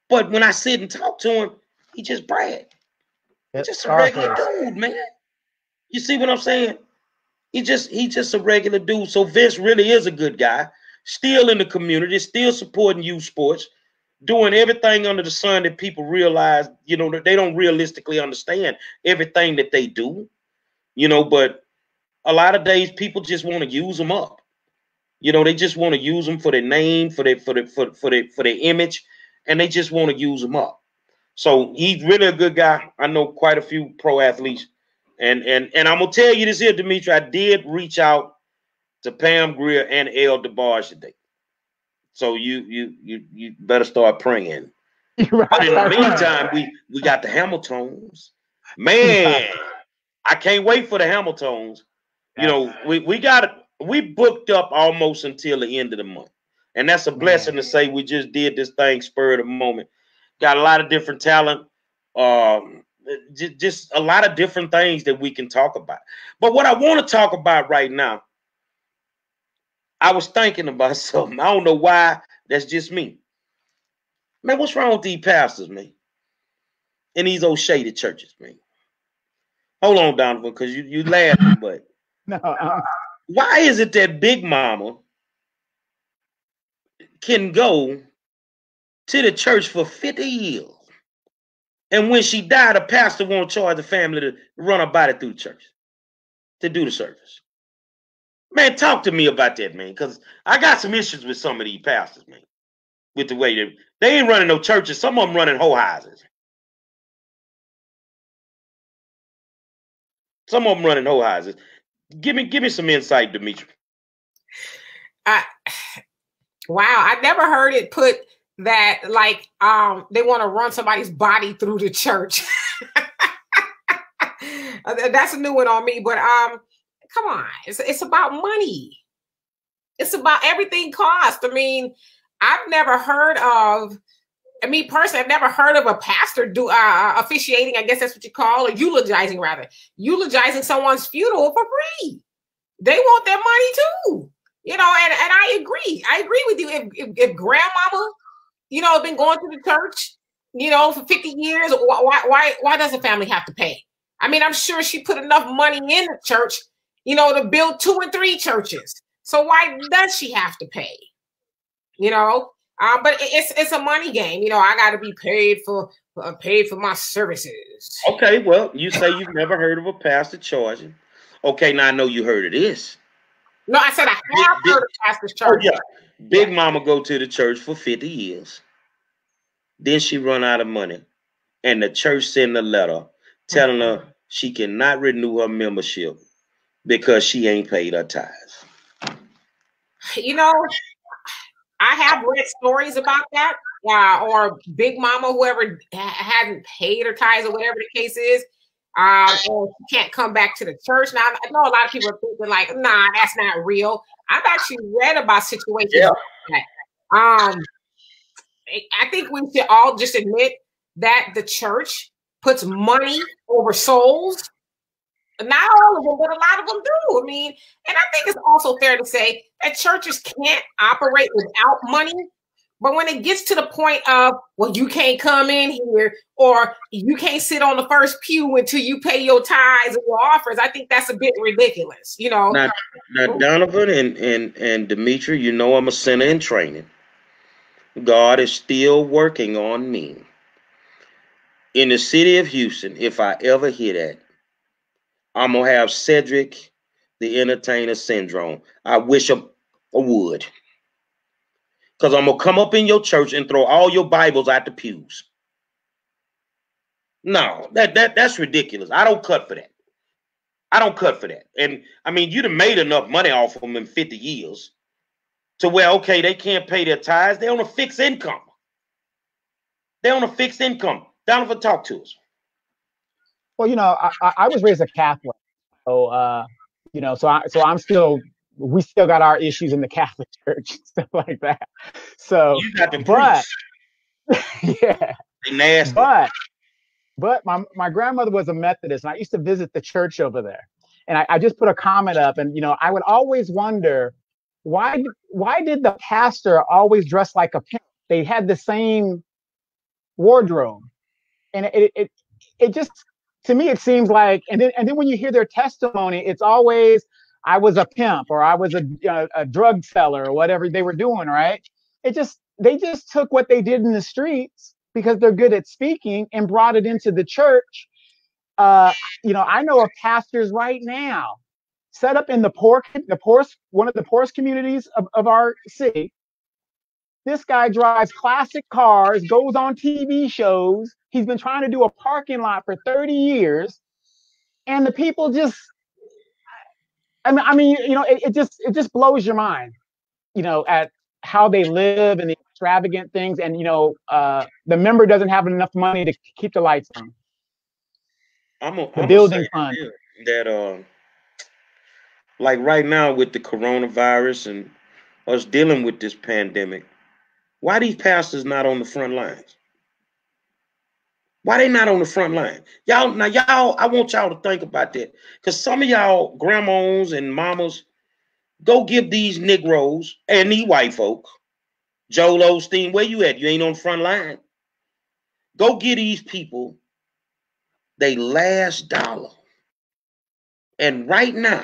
But when I sit and talk to him, he just Brad. He's just a regular dude, man. You see what I'm saying? He just a regular dude. So Vince really is a good guy, still in the community, still supporting youth sports, doing everything under the sun that people realize, you know, that they don't realistically understand everything that they do, you know, but a lot of days people just want to use them up. You know, they just want to use them for their name, for their image, and they just want to use them up. So he's really a good guy. I know quite a few pro athletes. And I'm gonna tell you this here, Dimitri. I did reach out to Pam Grier and El DeBarge today. So you better start praying. Right. But in the meantime, we got the Hamiltons. Man, I can't wait for the Hamiltons. You know, we booked up almost until the end of the month. And that's a blessing to say we just did this thing spur of the moment. Got a lot of different talent. Just a lot of different things that we can talk about. But what I want to talk about right now, I was thinking about something. I don't know why. That's just me. Man, what's wrong with these pastors, man? And these old shaded churches, man. Hold on, Donovan, because you laughing, but no. Why is it that Big Mama can go to the church for 50 years, and when she died, the pastor won't charge the family to run a body through the church to do the service? Man, talk to me about that, man, because I got some issues with some of these pastors, man, with the way they ain't running no churches. Some of them running whole houses. Some of them running whole houses. Give me some insight, Dimitri. Wow, I never heard it put that like they want to run somebody's body through the church. That's a new one on me, but come on, it's about money. It's about everything cost. I mean, I've never heard of. I mean, personally, I've never heard of a pastor do officiating. I guess that's what you call, or eulogizing, rather, eulogizing someone's funeral for free. They want their money too, you know. And I agree. I agree with you. If grandmama, you know, been going to the church, you know, for 50 years, why does the family have to pay? I mean, I'm sure she put enough money in the church, you know, to build 2 and 3 churches. So why does she have to pay? You know. But it's a money game, you know. I got to be paid for my services. Okay, well, you say you've never heard of a pastor charging. Okay, now I know you heard of this. No, I said I have heard of pastors charging. Oh, yeah. Big Mama go to the church for 50 years. Then she run out of money, and the church send a letter telling her she cannot renew her membership because she ain't paid her tithes. You know, I have read stories about that, or Big Mama, whoever hadn't paid her tithes or whatever the case is, and she can't come back to the church. Now, I know a lot of people are thinking like, nah, that's not real. I've actually read about situations like that. I think we should all just admit that the church puts money over souls. Not all of them, but a lot of them do. I mean, and I think it's also fair to say that churches can't operate without money. But when it gets to the point of, well, you can't come in here, or you can't sit on the first pew until you pay your tithes and your offers, I think that's a bit ridiculous, you know. Now Donovan and Dimitri, you know I'm a sinner in training. God is still working on me. In the city of Houston, if I ever hear that, I'm going to have Cedric the Entertainer syndrome. I wish I would. Because I'm going to come up in your church and throw all your Bibles out the pews. No, that's ridiculous. I don't cut for that. I don't cut for that. And, I mean, you'd have made enough money off of them in 50 years to where, okay, they can't pay their tithes. They're on a fixed income. They're on a fixed income. Donovan, talk to us. Well, you know, I was raised a Catholic, so you know, we still got our issues in the Catholic Church and stuff like that. So, you got the priests. Yeah, they nasty. But But my grandmother was a Methodist, and I used to visit the church over there. And I just put a comment up, and I would always wonder why did the pastor always dress like a pimp? They had the same wardrobe, and it just, to me, it seems like, and then when you hear their testimony, it's always, I was a pimp, or I was a drug seller, or whatever they were doing, right? They just took what they did in the streets because they're good at speaking and brought it into the church. I know of pastors right now set up in one of the poorest communities of our city. This guy drives classic cars, goes on TV shows. He's been trying to do a parking lot for 30 years. And the people just, it just blows your mind, at how they live and the extravagant things. And, the member doesn't have enough money to keep the lights on. I'm the building fund. That, like right now with the coronavirus and us dealing with this pandemic, why these pastors not on the front lines? Why they not on the front line? Y'all, I want y'all to think about that. Because some of y'all grandmas and mamas, go give these Negroes and these white folk, Joel Osteen, where you at? You ain't on the front line. Go give these people they last dollar. And right now,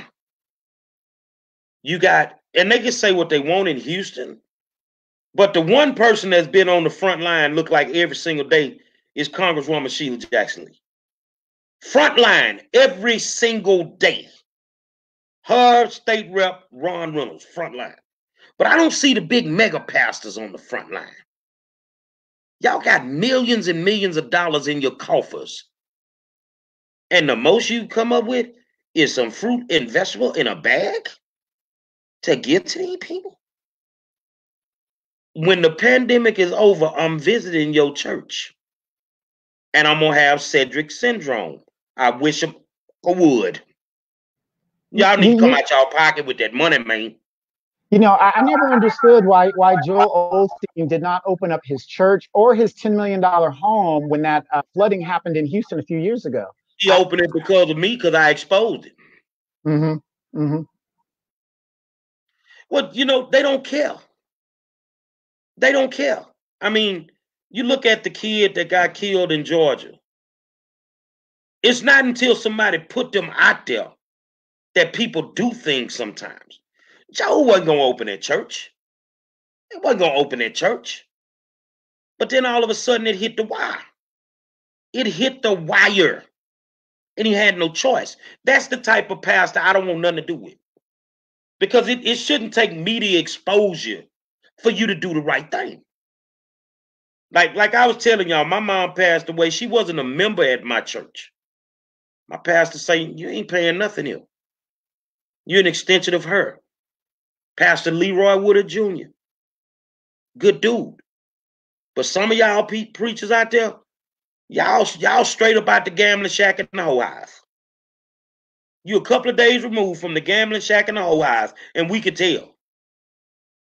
you got, and they can say what they want in Houston, but the one person that's been on the front line look like every single day is Congresswoman Sheila Jackson Lee. Front line every single day. Her state rep, Ron Reynolds, front line. But I don't see the big mega pastors on the front line. Y'all got millions and millions of dollars in your coffers. And the most you come up with is some fruit and vegetable in a bag to give to these people. When the pandemic is over, I'm visiting your church. And I'm going to have Cedric syndrome. I wish I would. Y'all need to come out y'all pocket with that money, man. I never understood why Joel Osteen did not open up his church or his $10 million home when that flooding happened in Houston a few years ago. He opened it because of me, because I exposed it. Mm-hmm. Mm-hmm. Well, they don't care. They don't care. I mean, you look at the kid that got killed in Georgia. It's not until somebody put them out there that people do things sometimes. Joe wasn't going to open that church. He wasn't going to open that church. But then all of a sudden it hit the wire. It hit the wire. And he had no choice. That's the type of pastor I don't want nothing to do with. Because it shouldn't take media exposure for you to do the right thing. Like I was telling y'all, my mom passed away. She wasn't a member at my church. My pastor saying, you ain't paying nothing here. You're an extension of her. Pastor Leroy Woodard Jr. Good dude. But some of y'all preachers out there, y'all straight up out the gambling shack and the whole house. You a couple of days removed from the gambling shack and the whole house, and we can tell.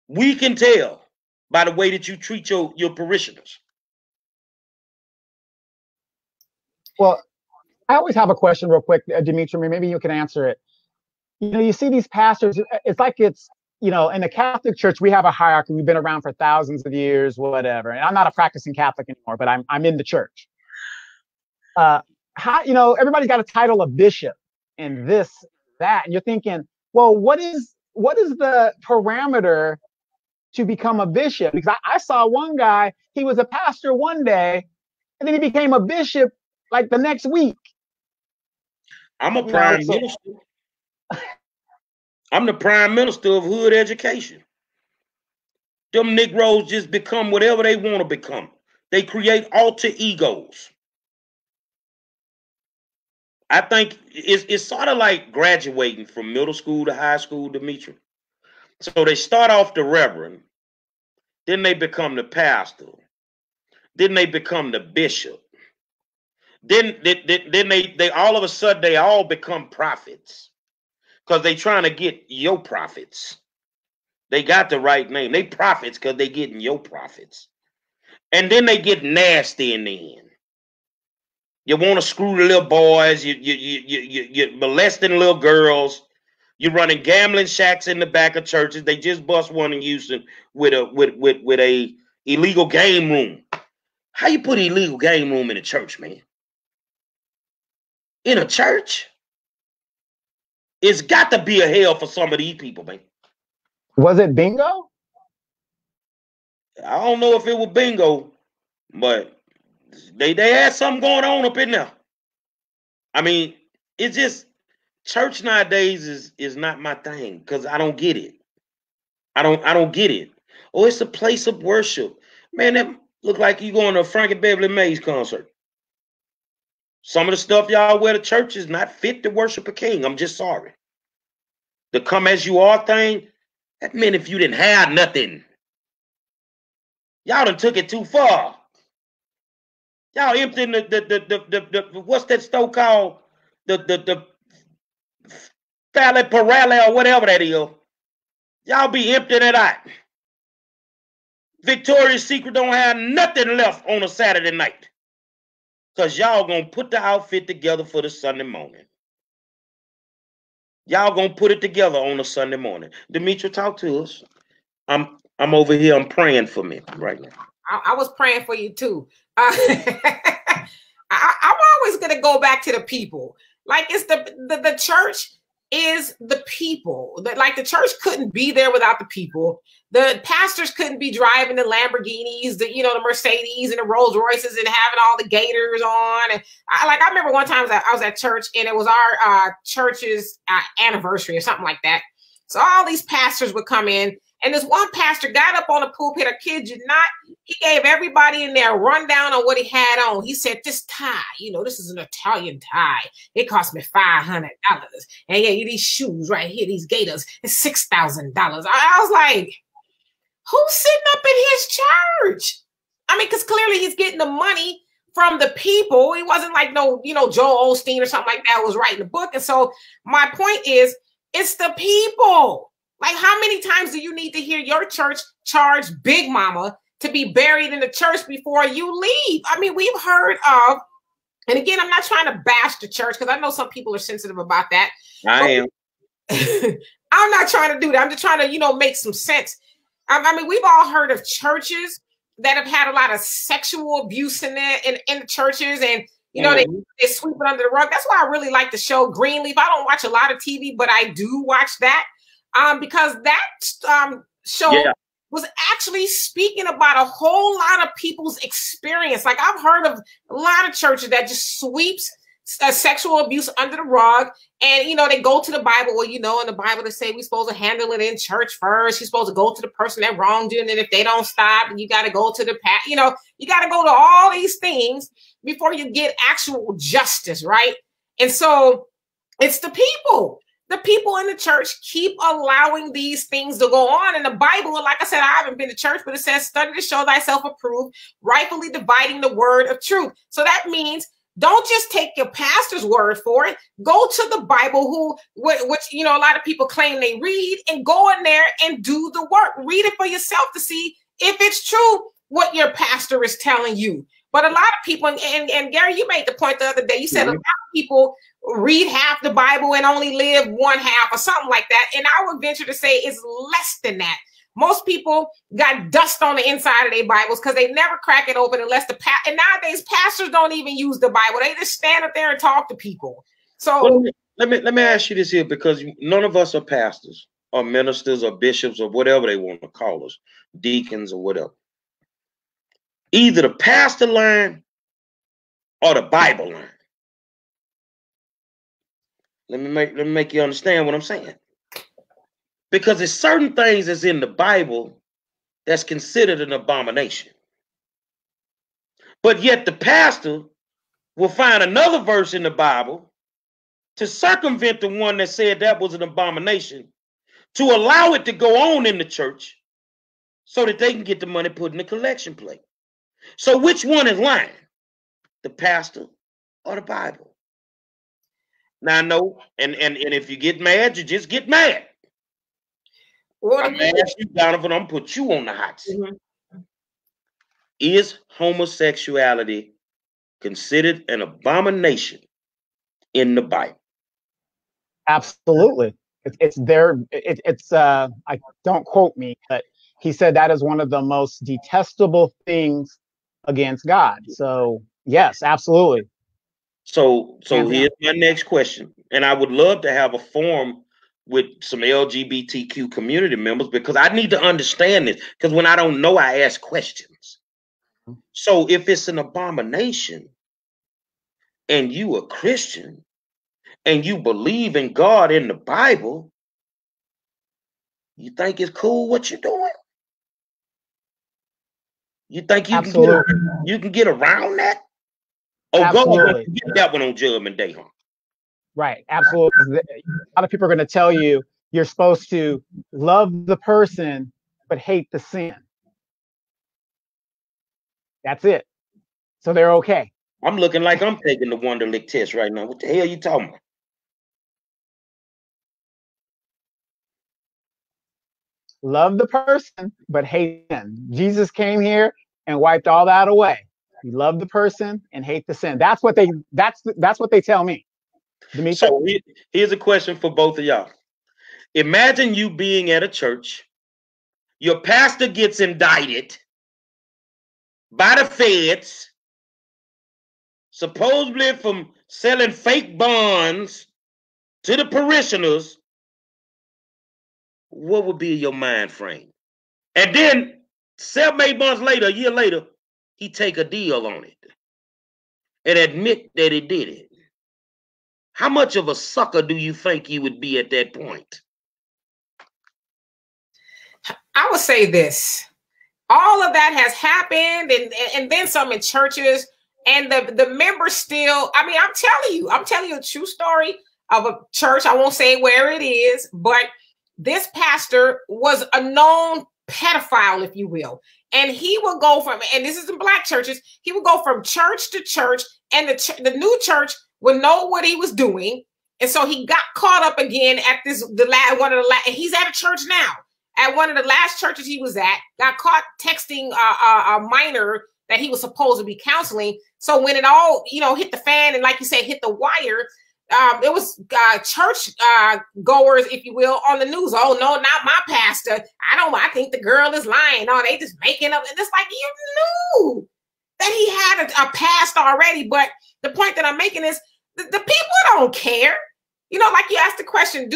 We can tell by the way that you treat your parishioners. Well, I always have a question real quick, Dimitri, maybe you can answer it. You see these pastors, it's like in the Catholic Church, we have a hierarchy. We've been around for thousands of years, whatever. And I'm not a practicing Catholic anymore, but I'm in the church. Everybody's got a title of bishop and this, that, and you're thinking, well, what is the parameter to become a bishop? Because I saw one guy, he was a pastor one day, and then he became a bishop like the next week. I'm a prime minister. I'm the prime minister of hood education. Them Negroes just become whatever they want to become. They create alter egos. I think it's sort of like graduating from middle school to high school, Dimitri. So they start off the reverend, then they become the pastor, then they become the bishop. Then they all of a sudden they all become prophets because they trying to get your prophets. They got the right name. They prophets because they getting your prophets. And then they get nasty in the end. You want to screw the little boys. You're molesting little girls. You're running gambling shacks in the back of churches. They just bust one in Houston with a illegal game room. How you put an illegal game room in a church, man? In a church? It's got to be a hell for some of these people, man. Was it bingo? I don't know if it was bingo, but they had something going on up in there. I mean, it's just church nowadays is not my thing because I don't get it. I don't get it. Oh, it's a place of worship. Man, that look like you going to a Frankie Beverly Mays concert. Some of the stuff y'all wear to church is not fit to worship a king. I'm just sorry. The come as you are thing, that meant if you didn't have nothing. Y'all done took it too far. Y'all emptying the what's that store called? The Fally Parale or whatever that is. Y'all be emptying it out. Victoria's Secret don't have nothing left on a Saturday night. Because y'all gonna put the outfit together for the Sunday morning. Y'all gonna put it together on a Sunday morning. Demetria, talk to us. I'm over here. I'm praying for me right now. I was praying for you too. I'm always gonna go back to the people. Like it's the church is the people. Like the church couldn't be there without the people. The pastors couldn't be driving the Lamborghinis, the Mercedes and the Rolls Royces and having all the gators on. And I remember one time I was at church and it was our church's anniversary or something like that. So all these pastors would come in. And this one pastor got up on the pulpit, I kid you not, he gave everybody in there a rundown on what he had on. He said, this tie, this is an Italian tie. It cost me $500. And yeah, these shoes right here, these gaiters, it's $6,000. I was like, who's sitting up in his church? I mean, because clearly he's getting the money from the people. He wasn't like Joel Osteen or something like that was writing the book. And so my point is, it's the people. Like, how many times do you need to hear your church charge Big Mama to be buried in the church before you leave? I mean, we've heard of, and again, I'm not trying to bash the church because I know some people are sensitive about that. I am. I'm not trying to do that. I'm just trying to, make some sense. I mean, we've all heard of churches that have had a lot of sexual abuse in the churches, and they sweep it under the rug. That's why I really like the show Greenleaf. I don't watch a lot of TV, but I do watch that. Because that show was actually speaking about a whole lot of people's experience. Like I've heard of a lot of churches that just sweeps sexual abuse under the rug, and they go to the Bible. Well, in the Bible they say we're supposed to handle it in church first. You're supposed to go to the person that wronged you, and then if they don't stop, you got to go to the you got to go to all these things before you get actual justice, right? And so it's the people. The people in the church keep allowing these things to go on. In the Bible, like I said, I haven't been to church, but it says, study to show thyself approved, rightfully dividing the word of truth. So that means don't just take your pastor's word for it. Go to the Bible, which a lot of people claim they read, and go in there and do the work. Read it for yourself to see if it's true what your pastor is telling you. But a lot of people, and Gary, you made the point the other day, you said a lot of people read half the Bible and only live one half or something like that. And I would venture to say it's less than that. Most people got dust on the inside of their Bibles because they never crack it open unless and nowadays pastors don't even use the Bible. They just stand up there and talk to people. So let me ask you this here, because none of us are pastors or ministers or bishops or whatever they want to call us, deacons or whatever. Either the pastor line or the Bible line. Let me make you understand what I'm saying. Because there's certain things that's in the Bible that's considered an abomination. But yet the pastor will find another verse in the Bible to circumvent the one that said that was an abomination, to allow it to go on in the church so that they can get the money put in the collection plate. So which one is lying? The pastor or the Bible? Now I know, and if you get mad, you just get mad. I'm gonna ask you, Donovan, I'm gonna put you on the hot seat. Mm-hmm. Is homosexuality considered an abomination in the Bible? Absolutely. It's there. I don't quote me, but he said that is one of the most detestable things against God. So yes, absolutely. So here's my next question. And I would love to have a forum with some LGBTQ community members, because I need to understand this. Because when I don't know, I ask questions. So if it's an abomination and you a Christian and you believe in God in the Bible, you think it's cool what you're doing? You think you can get around that? Oh, absolutely. God, get that one on Judgment Day, huh? Right, absolutely. A lot of people are going to tell you you're supposed to love the person but hate the sin. That's it. So they're okay. I'm looking like I'm taking the Wonderlic test right now. What the hell are you talking about? Love the person but hate sin. Jesus came here and wiped all that away. You love the person and hate the sin. That's what they tell me. Demetri? So here's a question for both of y'all. Imagine you being at a church. Your pastor gets indicted by the feds, supposedly from selling fake bonds to the parishioners. What would be your mind frame? And then 7-8 months later, a year later, he take a deal on it and admit that he did it. How much of a sucker do you think you would be at that point? I would say this. All of that has happened, and then some in churches, and the members still, I mean, I'm telling you a true story of a church. I won't say where it is, but this pastor was a known pedophile, if you will. And he would go from, and this is in black churches, he would go from church to church, and the new church would know what he was doing. And so he got caught up again at and he's at a church now. At one of the last churches he was at, got caught texting a minor that he was supposed to be counseling. So when it all, hit the fan and, like you said, hit the wire, it was church goers, if you will, on the news. Oh, no, not my pastor. I think the girl is lying. Oh, they just making up. And it's like, you knew that he had a past already. But the point that I'm making is the people don't care. Like you asked the question,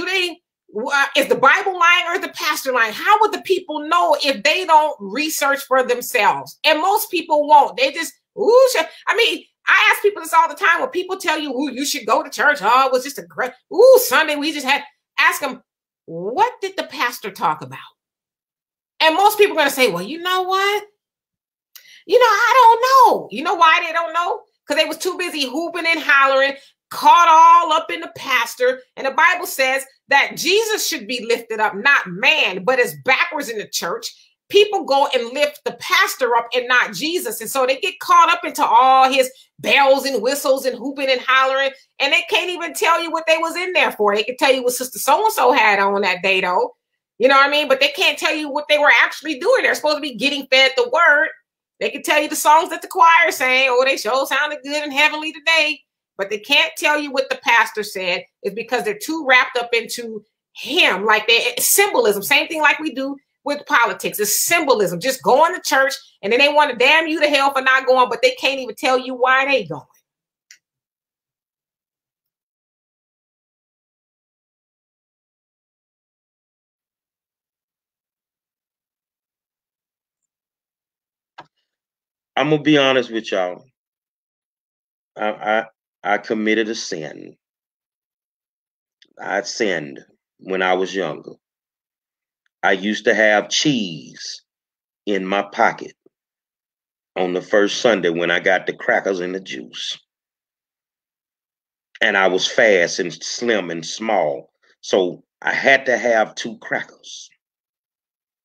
is the Bible lying or is the pastor lying? How would the people know if they don't research for themselves? And most people won't. They just, I ask people this all the time when people tell you, you should go to church. Oh, it was just a great, Sunday we just had. Ask them, what did the pastor talk about? And most people are going to say, well, you know what? I don't know. You know why they don't know? Because they was too busy hooping and hollering, caught all up in the pastor. And the Bible says that Jesus should be lifted up, not man, but it's backwards in the church. People go and lift the pastor up and not Jesus. And so they get caught up into all his bells and whistles and hooping and hollering. And they can't even tell you what they was in there for. They can tell you what Sister So-and-so had on that day, though. You know what I mean? But they can't tell you what they were actually doing. They're supposed to be getting fed the word. They can tell you the songs that the choir sang. Oh, they sure sounded good and heavenly today. But they can't tell you what the pastor said. Is because they're too wrapped up into him. Like symbolism. Same thing like we do with politics. It's symbolism. Just going to church and then they want to damn you to hell for not going, but they can't even tell you why they going. I'm gonna be honest with y'all. I committed a sin. I sinned when I was younger. I used to have cheese in my pocket on the first Sunday when I got the crackers and the juice. And I was fast and slim and small. So I had to have 2 crackers.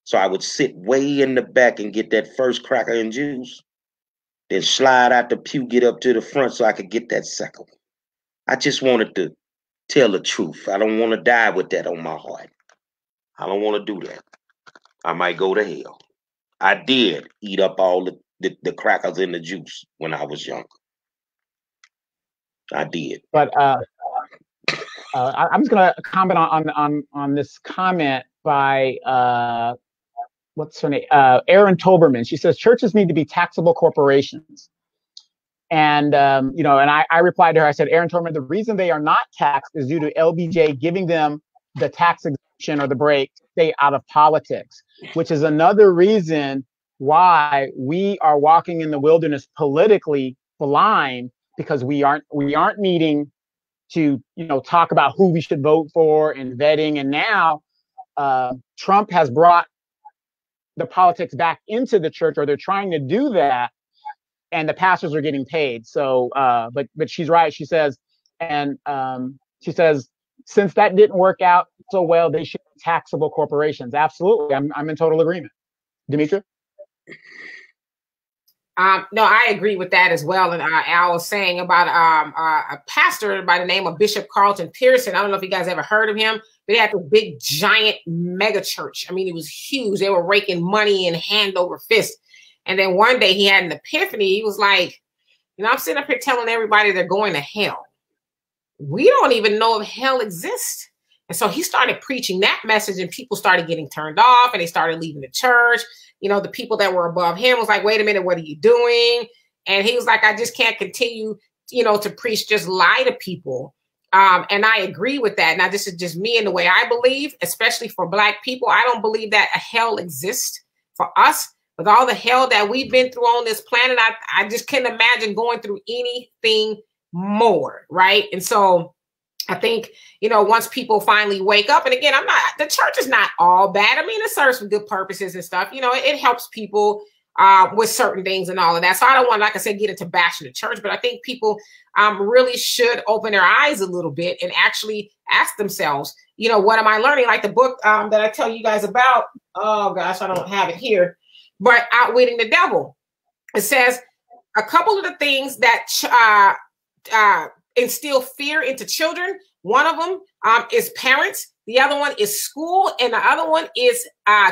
So I would sit way in the back and get that first cracker and juice, then slide out the pew, get up to the front so I could get that second one. I just wanted to tell the truth. I don't want to die with that on my heart. I don't want to do that. I might go to hell. I did eat up all the crackers and the juice when I was younger. I did. But I'm just going to comment on this comment by what's her name? Erin Toberman. She says churches need to be taxable corporations. And you know, and I replied to her. I said, Erin Toberman, the reason they are not taxed is due to LBJ giving them the tax exemption or the break to stay out of politics, which is another reason why we are walking in the wilderness politically blind, because we aren't meeting to, you know, talk about who we should vote for and vetting. And now Trump has brought the politics back into the church, or they're trying to do that, and the pastors are getting paid. So, but she's right. She says, since that didn't work out so well, they should be taxable corporations. Absolutely, I'm in total agreement. Demetra? No, I agree with that as well. And Al was saying about a pastor by the name of Bishop Carlton Pearson. I don't know if you guys ever heard of him, but he had this big, giant mega church. I mean, it was huge. They were raking money in hand over fist. And then one day he had an epiphany. He was like, you know, I'm sitting up here telling everybody they're going to hell. We don't even know if hell exists. And so he started preaching that message, and people started getting turned off, and they started leaving the church. You know, the people that were above him was like, wait a minute, what are you doing? And he was like, I just can't continue, you know, to preach, just lie to people. And I agree with that. Now, this is just me and the way I believe, especially for Black people. I don't believe that a hell exists for us. With all the hell that we've been through on this planet, I just can't imagine going through anything more, right? And so I think, you know, once people finally wake up, and again, the church is not all bad. I mean, it serves for good purposes and stuff. You know, it helps people with certain things and all of that. So I don't want, like I said, get into bashing the church, but I think people really should open their eyes a little bit and actually ask themselves, you know, what am I learning? Like the book that I tell you guys about, oh gosh, I don't have it here, but Outwitting the Devil. It says a couple of the things that instill fear into children. One of them is parents. The other one is school. And the other one is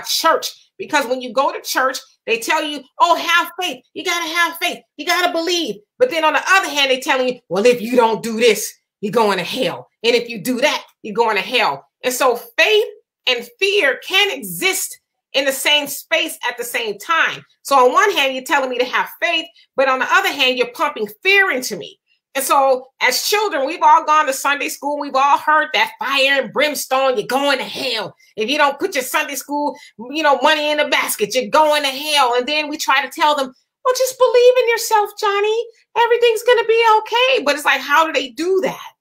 church. Because when you go to church, they tell you, oh, have faith. You got to have faith. You got to believe. But then on the other hand, they telling you, well, if you don't do this, you're going to hell. And if you do that, you're going to hell. And so faith and fear can exist in the same space at the same time. So on one hand, you're telling me to have faith, but on the other hand, you're pumping fear into me. And so as children, we've all gone to Sunday school. We've all heard that fire and brimstone, you're going to hell. If you don't put your Sunday school, you know, money in the basket, you're going to hell. And then we try to tell them, well, just believe in yourself, Johnny. Everything's going to be okay. But it's like, how do they do that?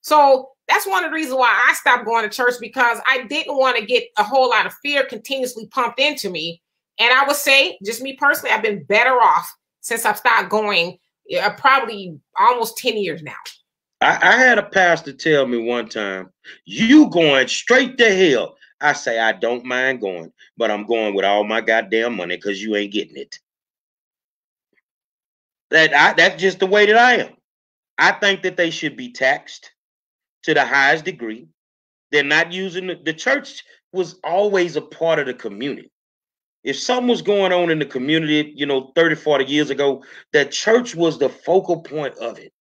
So that's one of the reasons why I stopped going to church, because I didn't want to get a whole lot of fear continuously pumped into me. And I would say, just me personally, I've been better off since I've started going probably almost 10 years now. I had a pastor tell me one time, you going straight to hell. I say, I don't mind going, but I'm going with all my goddamn money because you ain't getting it. That's just the way that I am. I think that they should be taxed to the highest degree. They're not using the church was always a part of the community. If something was going on in the community, you know, 30, 40 years ago, that church was the focal point of it.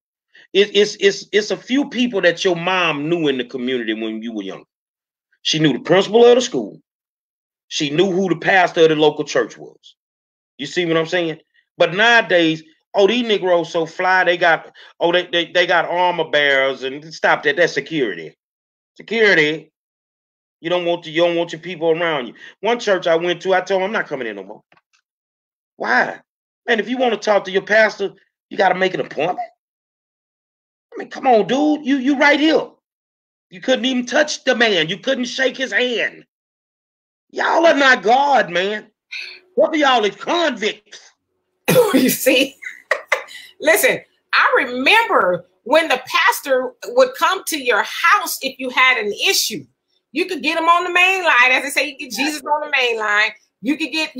It's a few people that your mom knew in the community when you were young. She knew the principal of the school. She knew who the pastor of the local church was. You see what I'm saying? But nowadays, oh, these Negroes so fly, they got armor bearers, and stop that. That's security. Security. You don't want your people around you. One church I went to, I told them I'm not coming in no more. Why? Man, if you want to talk to your pastor, you got to make an appointment. I mean, come on, dude. You right here. You couldn't even touch the man. You couldn't shake his hand. Y'all are not God, man. What are y'all as convicts? You see? Listen, I remember when the pastor would come to your house if you had an issue. You could get him on the main line. As they say, you get Jesus on the main line. You could get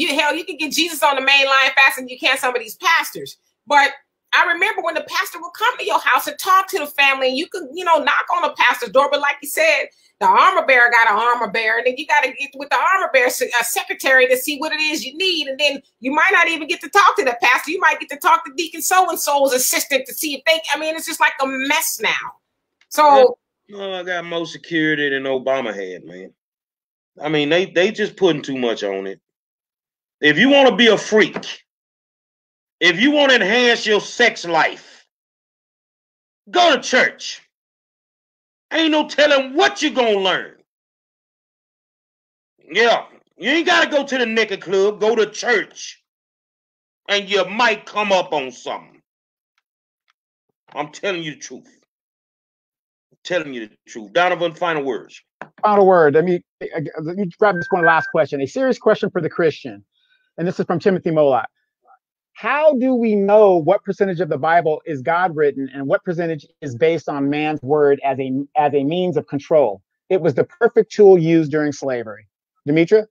Jesus on the main line faster than you can some of these pastors. But I remember when the pastor would come to your house and talk to the family, and you could, you know, knock on the pastor's door. But like you said, the armor bearer got an armor bearer, and then you got to get with the armor bearer secretary to see what it is you need. And then you might not even get to talk to the pastor. You might get to talk to Deacon so-and-so's assistant to see if they, I mean, it's just like a mess now. So. No, I got more security than Obama had, man. I mean, they just putting too much on it. If you want to be a freak, if you want to enhance your sex life, go to church. Ain't no telling what you're going to learn. Yeah, you ain't got to go to the naked club. Go to church. And you might come up on something. I'm telling you the truth. I'm telling you the truth. Donovan, final words. Final word. Let me grab this one last question. A serious question for the Christian. And this is from Timothy Molot. How do we know what percentage of the Bible is God written and what percentage is based on man's word as a means of control? It was the perfect tool used during slavery. Demetra?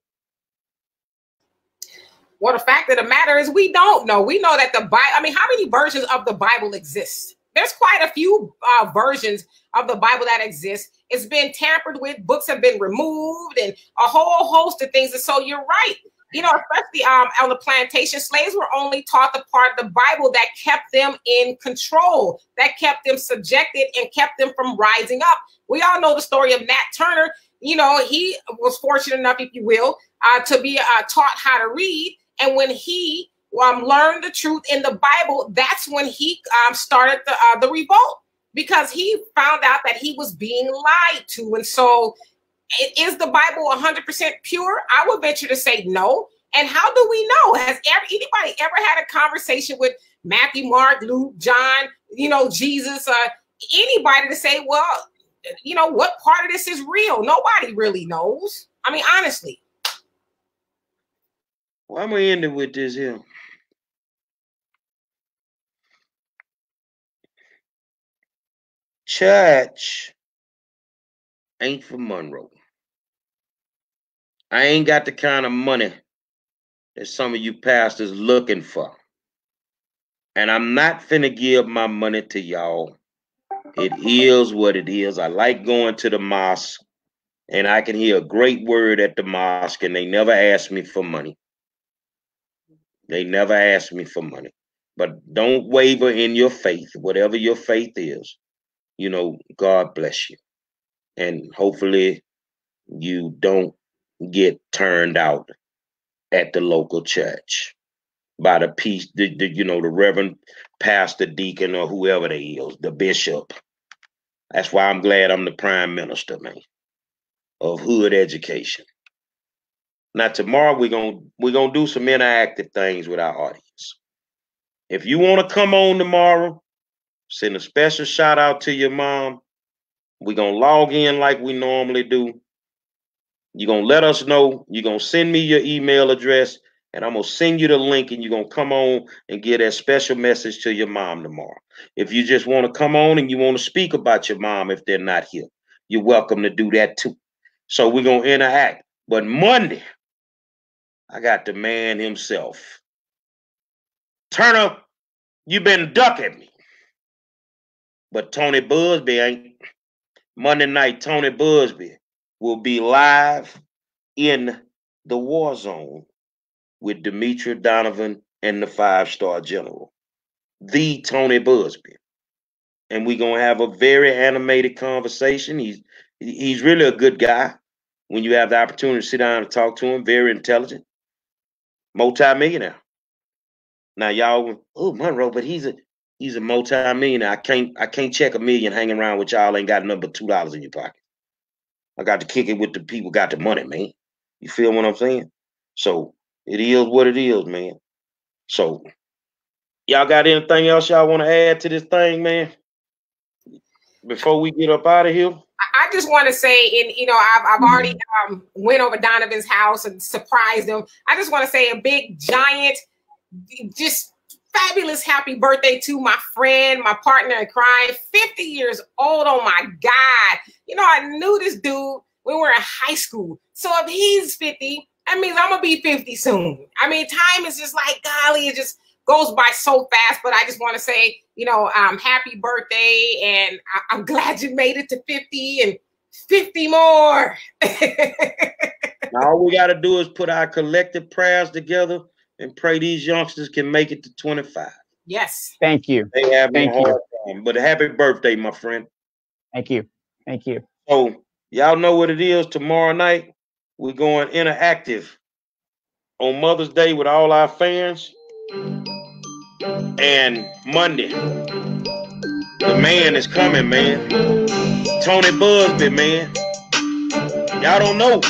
Well, the fact of the matter is we don't know. We know that the Bible, I mean, how many versions of the Bible exist? There's quite a few versions of the Bible that exist. It's been tampered with. Books have been removed and a whole host of things. And so you're right. You know, especially on the plantation, slaves were only taught the part of the Bible that kept them in control, that kept them subjected and kept them from rising up. We all know the story of Nat Turner. You know, he was fortunate enough, if you will, to be taught how to read. And when he learned the truth in the Bible, that's when he started the revolt, because he found out that he was being lied to. And so, is the Bible 100% pure? I would venture to say no. And how do we know? Has anybody ever had a conversation with Matthew, Mark, Luke, John, you know, Jesus, anybody to say, well, you know, what part of this is real? Nobody really knows. I mean, honestly. Well, I'm going to end it with this here. Church ain't for Monroe. I ain't got the kind of money that some of you pastors looking for. And I'm not finna give my money to y'all. It is what it is. I like going to the mosque, and I can hear a great word at the mosque, and they never ask me for money. They never ask me for money. But don't waver in your faith, whatever your faith is. You know, God bless you. And hopefully you don't get turned out at the local church by the reverend pastor, deacon, or whoever they is, the bishop. That's why I'm glad I'm the prime minister, man, of hood education. Now tomorrow we're gonna do some interactive things with our audience. If you want to come on tomorrow, send a special shout out to your mom. We're gonna log in like we normally do. You're going to let us know. You're going to send me your email address, and I'm going to send you the link, and you're going to come on and get that special message to your mom tomorrow. If you just want to come on and you want to speak about your mom if they're not here, you're welcome to do that too. So we're going to interact. But Monday, I got the man himself. Turner, you've been ducking me. But Tony Busby ain't. Monday night, Tony Busby will be live in the war zone with Demetra, Donovan, and the 5-star general, the Tony Busby. And we're going to have a very animated conversation. He's really a good guy when you have the opportunity to sit down and talk to him. Very intelligent, multi-millionaire. Now y'all, oh, Monroe, but he's a multi-millionaire. I can't check $1 million hanging around with y'all. Ain't got nothing but $2 in your pocket. I got to kick it with the people got the money, man. You feel what I'm saying? So it is what it is, man. So y'all got anything else y'all want to add to this thing, man? Before we get up out of here? I just want to say, and you know, I've already went over Donovan's house and surprised him. I just want to say a big, giant, just fabulous happy birthday to my friend, my partner in crime, 50 years old. Oh my God. You know, I knew this dude when we were in high school. So if he's 50, that means I'm going to be 50 soon. I mean, time is just like, golly, it's just goes by so fast, but I just want to say, happy birthday, and I'm glad you made it to 50 and 50 more. Now, all we got to do is put our collective prayers together and pray these youngsters can make it to 25. Yes. Thank you. They have a hard time, but happy birthday, my friend. Thank you. Thank you. So y'all know what it is. Tomorrow night, we're going interactive on Mother's Day with all our fans. And Monday, the man is coming, man. Tony Busby, man. Y'all don't know.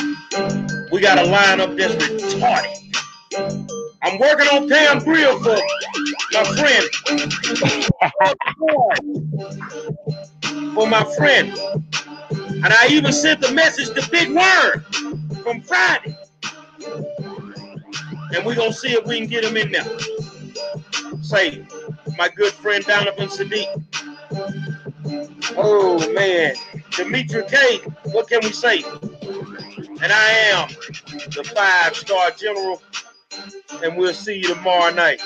We got a lineup that's retarded. I'm working on Pam Grill for my friend. For my friend. And I even sent the message to Big Worm from Friday. And we're going to see if we can get him in there. Say, my good friend Donovan Saadiq. Oh, man. Dimitri K, what can we say? And I am the 5-star general. And we'll see you tomorrow night.